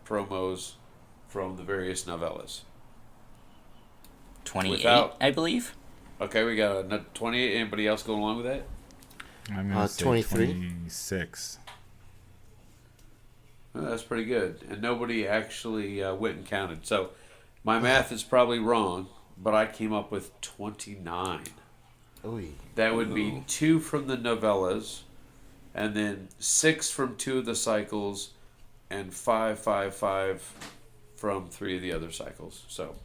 promos from the various novellas. 28, Without- I believe. Okay, we got a 28. Anybody else going along with that? I'm going to say 23? 26. Oh, that's pretty good. And nobody actually went and counted. So my math is probably wrong, but I came up with 29. Ooh. That would be 2 from the novellas, and then 6 from 2 of the cycles, and 5 from 3 of the other cycles. So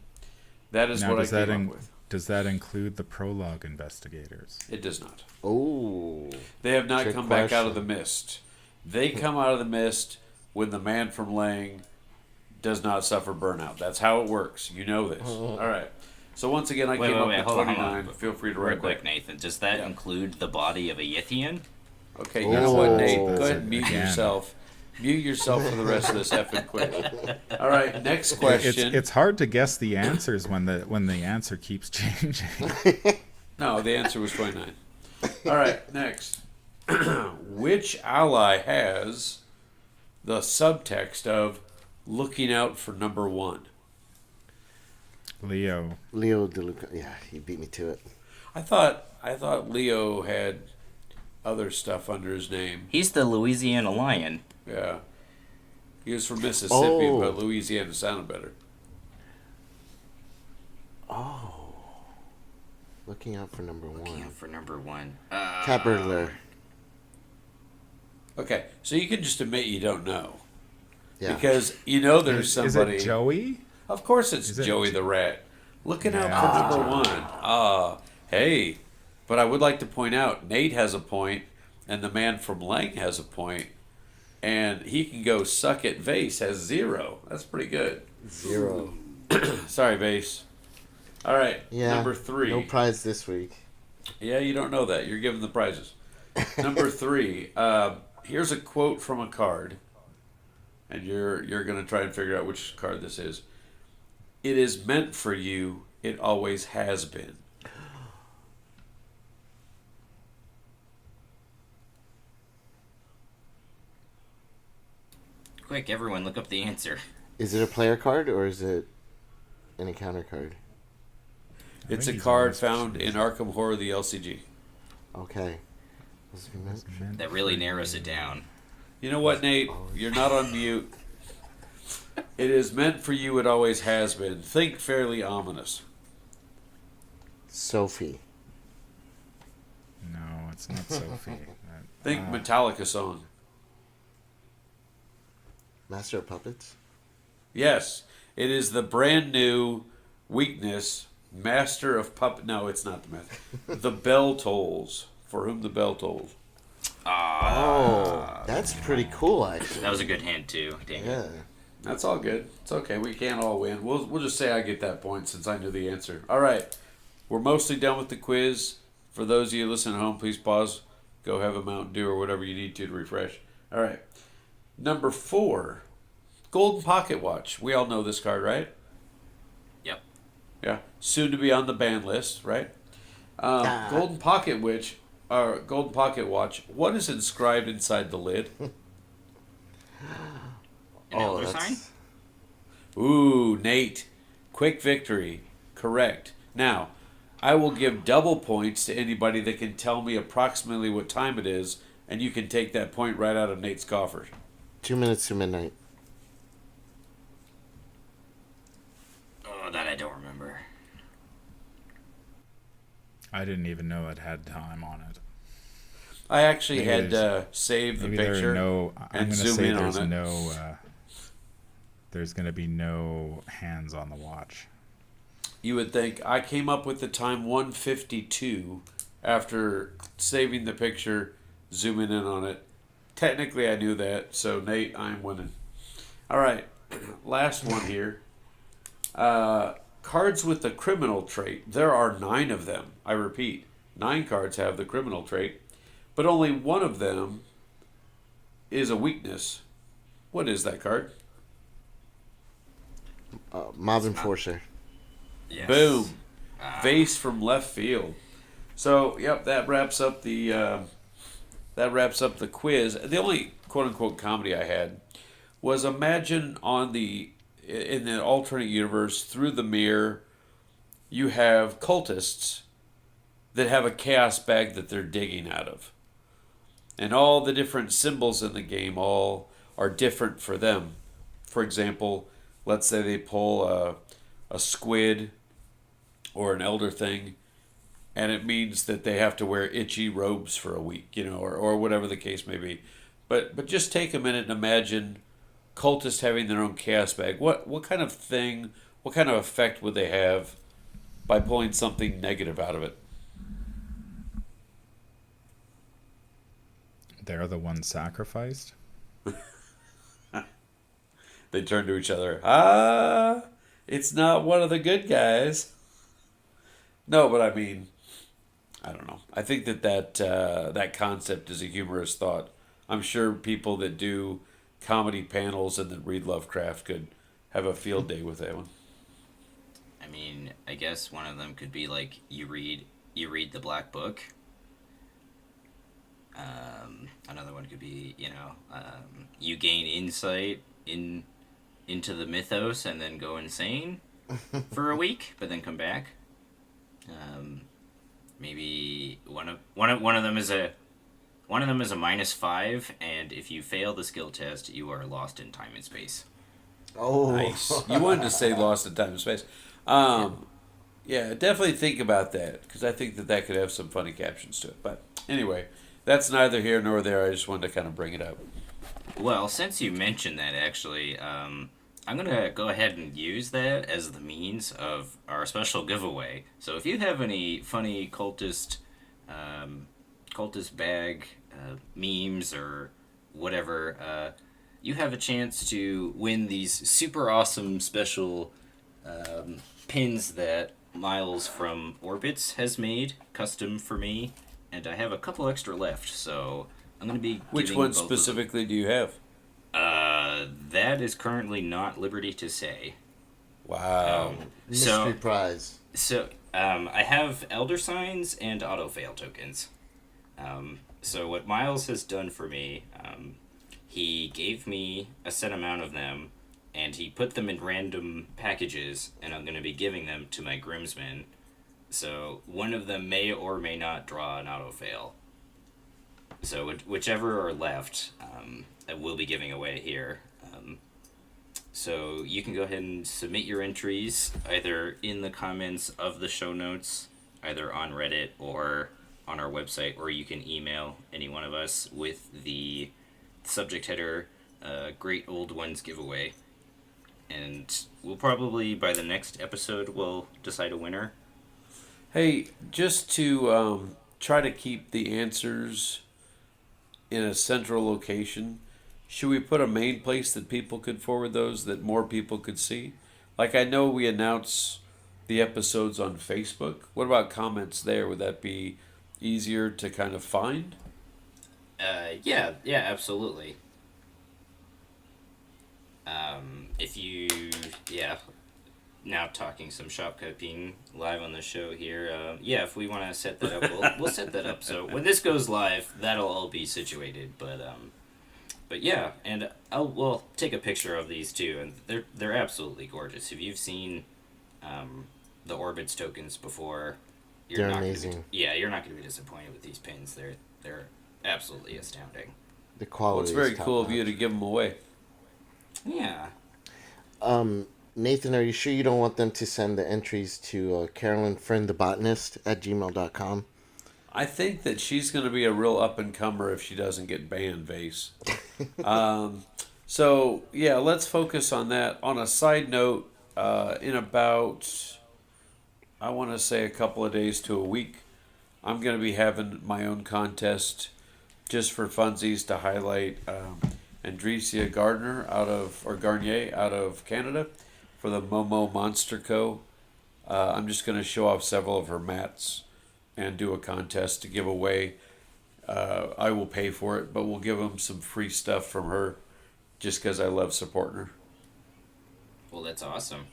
that is Now, what I does that came up with. does that include the prologue investigators? It does not. Oh. They have not Trick come back out of the question. mist. They come out of the mist when the man from Lang does not suffer burnout. That's how it works. You know this. All right. So once again, I came up with hold on, 29. Feel free to Real write quick, back. Nathan. Does that include the body of a Yithian? Okay, you know what, Nate? Oh. Go ahead and mute Again. yourself. Mute yourself for the rest of this effing quiz. All right, next question. It's hard to guess the answers when the answer keeps changing. No, the answer was 29. All right, next. Which ally has the subtext of looking out for number 1? Leo. Leo DeLuca. Yeah, he beat me to it. I thought Leo had other stuff under his name. He's the Louisiana Lion. Yeah. He was from Mississippi, Oh. but Louisiana sounded better. Oh. Looking out for number Looking one. out for number one. Cat burglar. Okay, so you can just admit you don't know. Yeah. Because you know there's somebody. Is it Joey? Of course it's Is it Joey the Rat. Looking out Yeah. for number one. Hey, but I would like to point out Nate has a point, and the man from Lang has a point, and he can go suck it. Vase has 0. That's pretty good. 0. Sorry, Vase. All right, Yeah. number 3. No prize this week. Yeah, you don't know that. You're given the prizes. Number 3. Here's a quote from a card, and you're going to try and figure out which card this is. It is meant for you. It always has been. Quick, everyone, look up the answer. Is it a player card or is it an encounter card? It's a think he's card always found choosing. in Arkham Horror, the LCG. Okay. That really narrows it down. You know what, Nate? You're not on mute. It is meant for you. It always has been. Think fairly ominous. Sophie. No, it's not Sophie. Think Metallica song. Master of Puppets? Yes, it is the brand new weakness. Master of Puppet. No, it's not the master. The bell tolls. For whom the bell tolls. Oh, that's pretty cool, actually. That was a good hint, too. Dang Yeah. it. That's all good. It's okay. We can't all win. We'll just say I get that point since I knew the answer. All right. We're mostly done with the quiz. For those of you listening at home, please pause. Go have a Mountain Dew or whatever you need to refresh. All right. Number 4. Golden Pocket Watch. We all know this card, right? Yep. Yeah. Soon to be on the ban list, right? Golden Pocket Golden Pocket Watch. What is inscribed inside the lid? An elder sign? Ooh, Nate. Quick victory. Correct. Now, I will give double points to anybody that can tell me approximately what time it is, and you can take that point right out of Nate's coffers. 2 minutes to midnight. Oh, that I don't remember. I didn't even know it had time on it. I actually Maybe had there's- saved the Maybe there picture are no. I'm and going to zoom say in on there's it. no. There's going to be no hands on the watch. You would think I came up with the time 1:52 after saving the picture, zooming in on it. Technically, I knew that, so Nate, I'm winning. All right, last one here. Cards with the criminal trait. There are 9 of them. I repeat, 9 cards have the criminal trait, but only one of them is a weakness. What is that card? Mob Enforcer. Yes. Boom. Vase from left field. So, yep, that wraps up the quiz. The only quote unquote comedy I had was imagine in the alternate universe through the mirror you have cultists that have a chaos bag that they're digging out of. And all the different symbols in the game all are different for them. For example, let's say they pull a squid or an elder thing, and it means that they have to wear itchy robes for a week, or whatever the case may be. But just take a minute and imagine cultists having their own chaos bag. What kind of thing, what kind of effect would they have by pulling something negative out of it? They're the ones sacrificed. They turn to each other. It's not one of the good guys. No, but I mean, I don't know. I think that concept is a humorous thought. I'm sure people that do comedy panels and that read Lovecraft could have a field day with that one. I mean, I guess one of them could be like you read the Black Book. Another one could be you gain insight into the mythos and then go insane for a week, but then come back. Maybe one of them is a -5, and if you fail the skill test, you are lost in time and space. Oh. Nice. You wanted to say lost in time and space. Yeah, definitely think about that because I think that could have some funny captions to it. But anyway, that's neither here nor there. I just wanted to kind of bring it up. Well, since you mentioned that, actually, I'm gonna go ahead and use that as the means of our special giveaway. So if you have any funny um, cultist bag memes or whatever, you have a chance to win these super awesome special pins that Miles from Aurbits has made custom for me, and I have a couple extra left. So I'm gonna be Which giving one both of them. specifically do you have? That is currently not liberty to say. Wow. Mystery So, prize. I have Elder Signs and Auto Fail tokens. So what Miles has done for me, he gave me a set amount of them, and he put them in random packages, and I'm going to be giving them to my groomsmen. So one of them may or may not draw an auto fail. So whichever are left, I will be giving away here. So you can go ahead and submit your entries either in the comments of the show notes, either on Reddit or on our website, or you can email any one of us with the subject header Great Old Ones giveaway. And we'll probably, by the next episode, we'll decide a winner. Hey, just to try to keep the answers in a central location, should we put a main place that people could forward those that more people could see? Like I know we announce the episodes on Facebook. What about comments there? Would that be easier to kind of find? Yeah, absolutely. If you, yeah, now talking some shop copying live on the show here. If we want to set that up, we'll set that up. So when this goes live, that'll all be situated. But yeah, and we'll take a picture of these too, and they're absolutely gorgeous. If you've seen the Aurbits tokens before, They're amazing. You're not going to be disappointed with these pins. They're absolutely astounding. The Well, quality. it's very is top cool of you notch. to give them away. Yeah. Nathan, are you sure you don't want them to send the entries to Carolyn Friend the Botanist at gmail.com? I think that she's going to be a real up and comer if she doesn't get banned, Vase. So yeah, let's focus on that. On a side note, in about I want to say a couple of days to a week, I'm going to be having my own contest just for funsies to highlight Andresia Garnier out of Canada for the Momo Monster Co. I'm just going to show off several of her mats and do a contest to give away. I will pay for it, but we'll give them some free stuff from her just because I love supporting her. Well, that's awesome.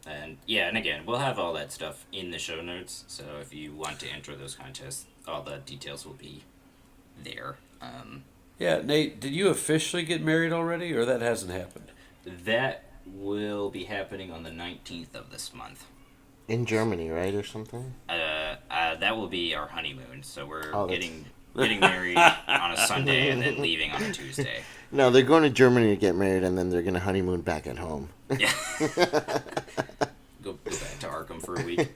And yeah, and again, we'll have all that stuff in the show notes. So if you want to enter those contests, all the details will be there. Yeah, Nate, did you officially get married already, or that hasn't happened? That will be happening on the 19th of this month. In Germany, right, or something? That will be our honeymoon. So we're Oh, getting married on a Sunday and then leaving on a Tuesday. No, they're going to Germany to get married, and then they're going to honeymoon back at home. Yeah. Go back to Arkham for a week.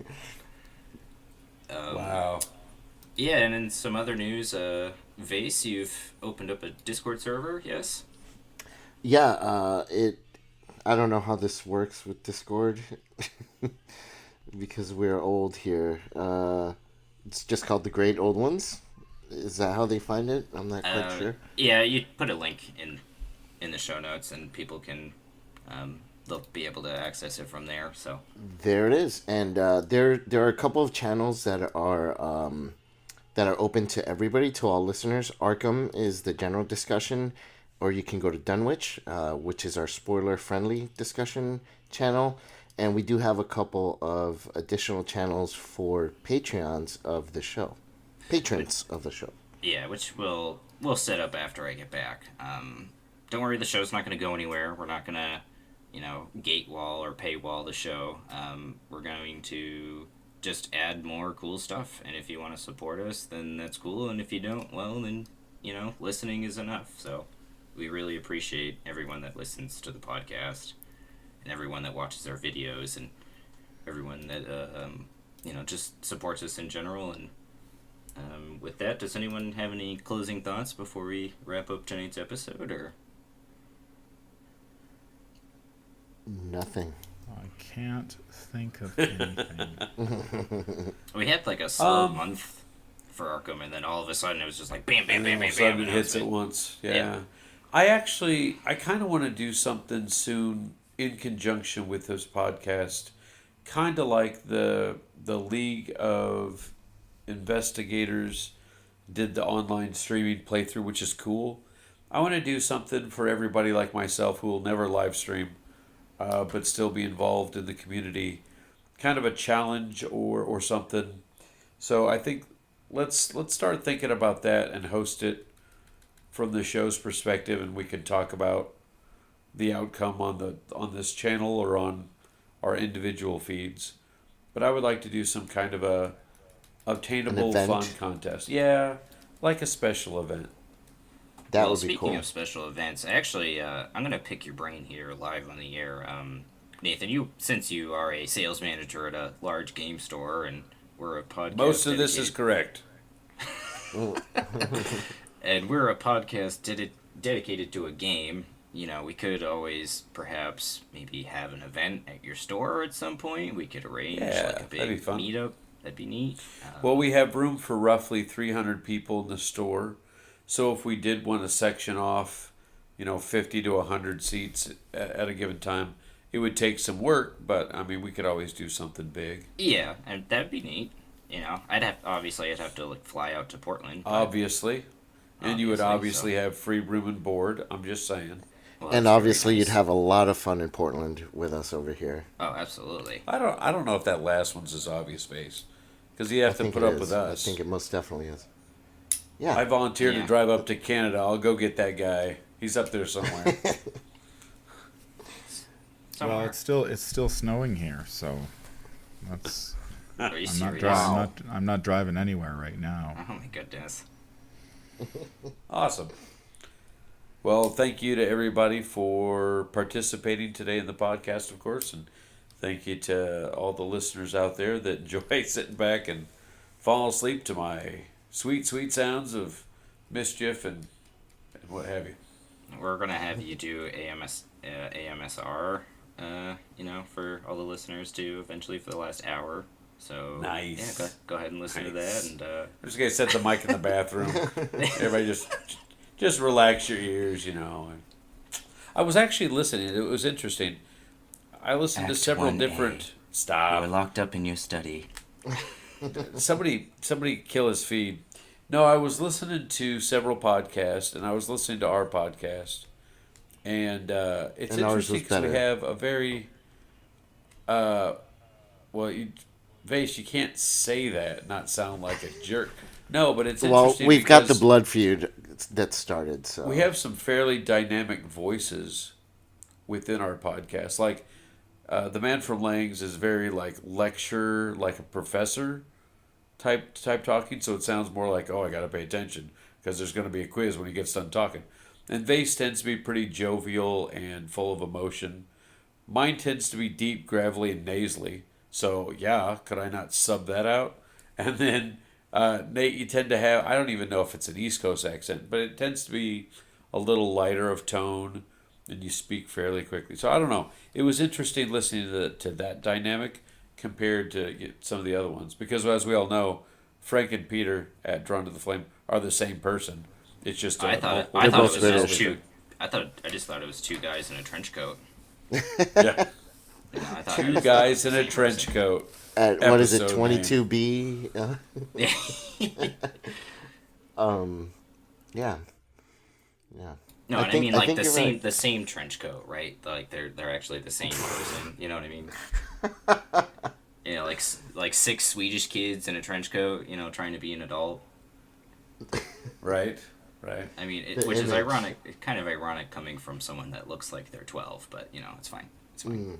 Wow. Yeah, and in some other news, Vase, you've opened up a Discord server, yes? Yeah, I don't know how this works with Discord because we're old here. It's just called the Great Old Ones. Is that how they find it? I'm not quite sure. Yeah, you put a link in the show notes, and people can they'll be able to access it from there. So There it is, and there are a couple of channels that are open to everybody, to all listeners. Arkham is the general discussion, or you can go to Dunwich, which is our spoiler-friendly discussion channel, and we do have a couple of additional channels for Patreons of the show. Patrons of the show. yeah, which we'll set up after I get back. Don't worry, the show's not going to go anywhere. We're not going to, gate wall or paywall the show. We're going to just add more cool stuff, and if you want to support us, then that's cool, and if you don't, well, then, listening is enough. So we really appreciate everyone that listens to the podcast, and everyone that watches our videos, and everyone that just supports us in general. And with that, does anyone have any closing thoughts before we wrap up tonight's episode? Or Nothing. I can't think of anything. we had like a slow month for Arkham, and then all of a sudden it was just like bam, bam, bam, bam, bam. It hits at once. Yeah. I kind of want to do something soon in conjunction with this podcast, kind of like the League of Investigators did the online streaming playthrough, which is cool. I want to do something for everybody like myself who will never live stream, but still be involved in the community, kind of a challenge or something. So I think let's start thinking about that and host it from the show's perspective, and we can talk about the outcome on this channel or on our individual feeds. But I would like to do some kind of a obtainable fun contest. Yeah, like a special event. That would be speaking cool. of special events, actually, I'm gonna pick your brain here live on the air. Nathan, since you are a sales manager at a large game store, and we're a podcast. Most of this is correct. And we're a podcast dedicated to a game. We could always perhaps maybe have an event at your store at some point. We could arrange like a that'd be big fun. meetup. That'd be neat. Well, we have room for roughly 300 people in the store. So if we did want to section off, 50 to 100 seats at a given time, it would take some work, but I mean, we could always do something big. Yeah, and that'd be neat. I'd have to fly out to Portland. Obviously. And you would Obviously, obviously have free room and board. I'm just saying. Well, And that's very obviously, nice. you'd have a lot of fun in Portland with us over here. Oh, absolutely. I don't know if that last one's as obvious face, because you have to think put it up is. with us. I think it most definitely is. Yeah. I volunteered Yeah. to drive up to Canada. I'll go get that guy. He's up there somewhere. Somewhere. Well, it's still snowing here, so that's. Are you I'm not serious? driving. I'm not driving anywhere right now. Oh my goodness. Awesome. Well, thank you to everybody for participating today in the podcast, of course, and thank you to all the listeners out there that enjoy sitting back and fall asleep to my sweet, sweet sounds of mischief and what have you. We're gonna have you do AMSR, for all the listeners to eventually for the last hour. So Nice. Yeah, go ahead and listen to Nice. that. And I'm just gonna set the mic in the bathroom. Everybody just relax your ears, I was actually listening. It was interesting. I listened to Act several 1A. different. you were Stop. locked up in your study. Somebody kill his feed. No, I was listening to several podcasts, and I was listening to our podcast, and it's And ours interesting was because we better. have a very, Vase, you can't say that, not sound like a jerk. No, but it's Well, interesting. we've got the because blood feud that started, so. we have some fairly dynamic voices within our podcast. Like the man from Langs is very like lecture, like a professor type talking. So it sounds more like, oh, I got to pay attention because there's going to be a quiz when he gets done talking. And Vase tends to be pretty jovial and full of emotion. Mine tends to be deep, gravelly, and nasally. So yeah, could I not sub that out? And then Nate, you tend to have, I don't even know if it's an East Coast accent, but it tends to be a little lighter of tone, and you speak fairly quickly. So I don't know. It was interesting listening to that dynamic compared to some of the other ones, because as we all know, Frank and Peter at Drawn to the Flame are the same person. It's just I thought They're it both was British. just two. I just thought it was two guys in a trench coat. yeah, I thought two guys in a trench coat. At, what is it, episode 22B? Yeah. Yeah. No, I and I think- mean I like think the you're same right. the same trench coat, right? Like they're actually the same person. You know what I mean? Like six Swedish kids in a trench coat, trying to be an adult. Right. I mean, The which is image. ironic, kind of ironic coming from someone that looks like they're 12, but it's fine. It's fine.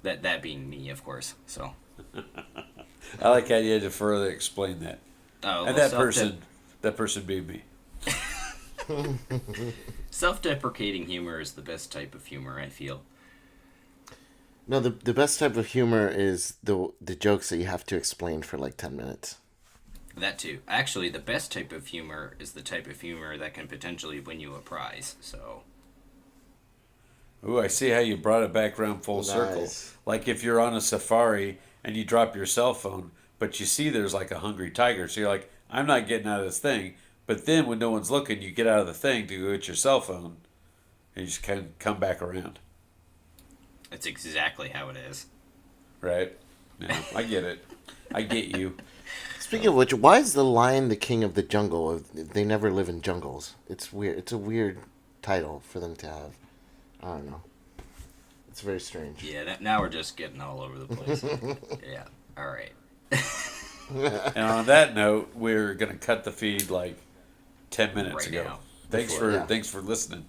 That being me, of course. So. I like how you had to further explain that. Oh, And well, that person being me. Self-deprecating humor is the best type of humor, I feel. No, the best type of humor is the jokes that you have to explain for like 10 minutes. That too. Actually, the best type of humor is the type of humor that can potentially win you a prize. So, Ooh, I see how you brought it back around full circle. Nice. Like if you're on a safari and you drop your cell phone, but you see there's like a hungry tiger, so you're like, I'm not getting out of this thing. But then when no one's looking, you get out of the thing to go get your cell phone, and you just kind of come back around, that's exactly how it is. right? Yeah, I get it. I get you. Speaking of which, why is the lion the king of the jungle if they never live in jungles? It's weird. It's a weird title for them to have. I don't know. It's very strange. Yeah, now we're just getting all over the place. Yeah. All right. And on that note, we're gonna cut the feed like 10 minutes Right ago. now. Yeah. Thanks for listening.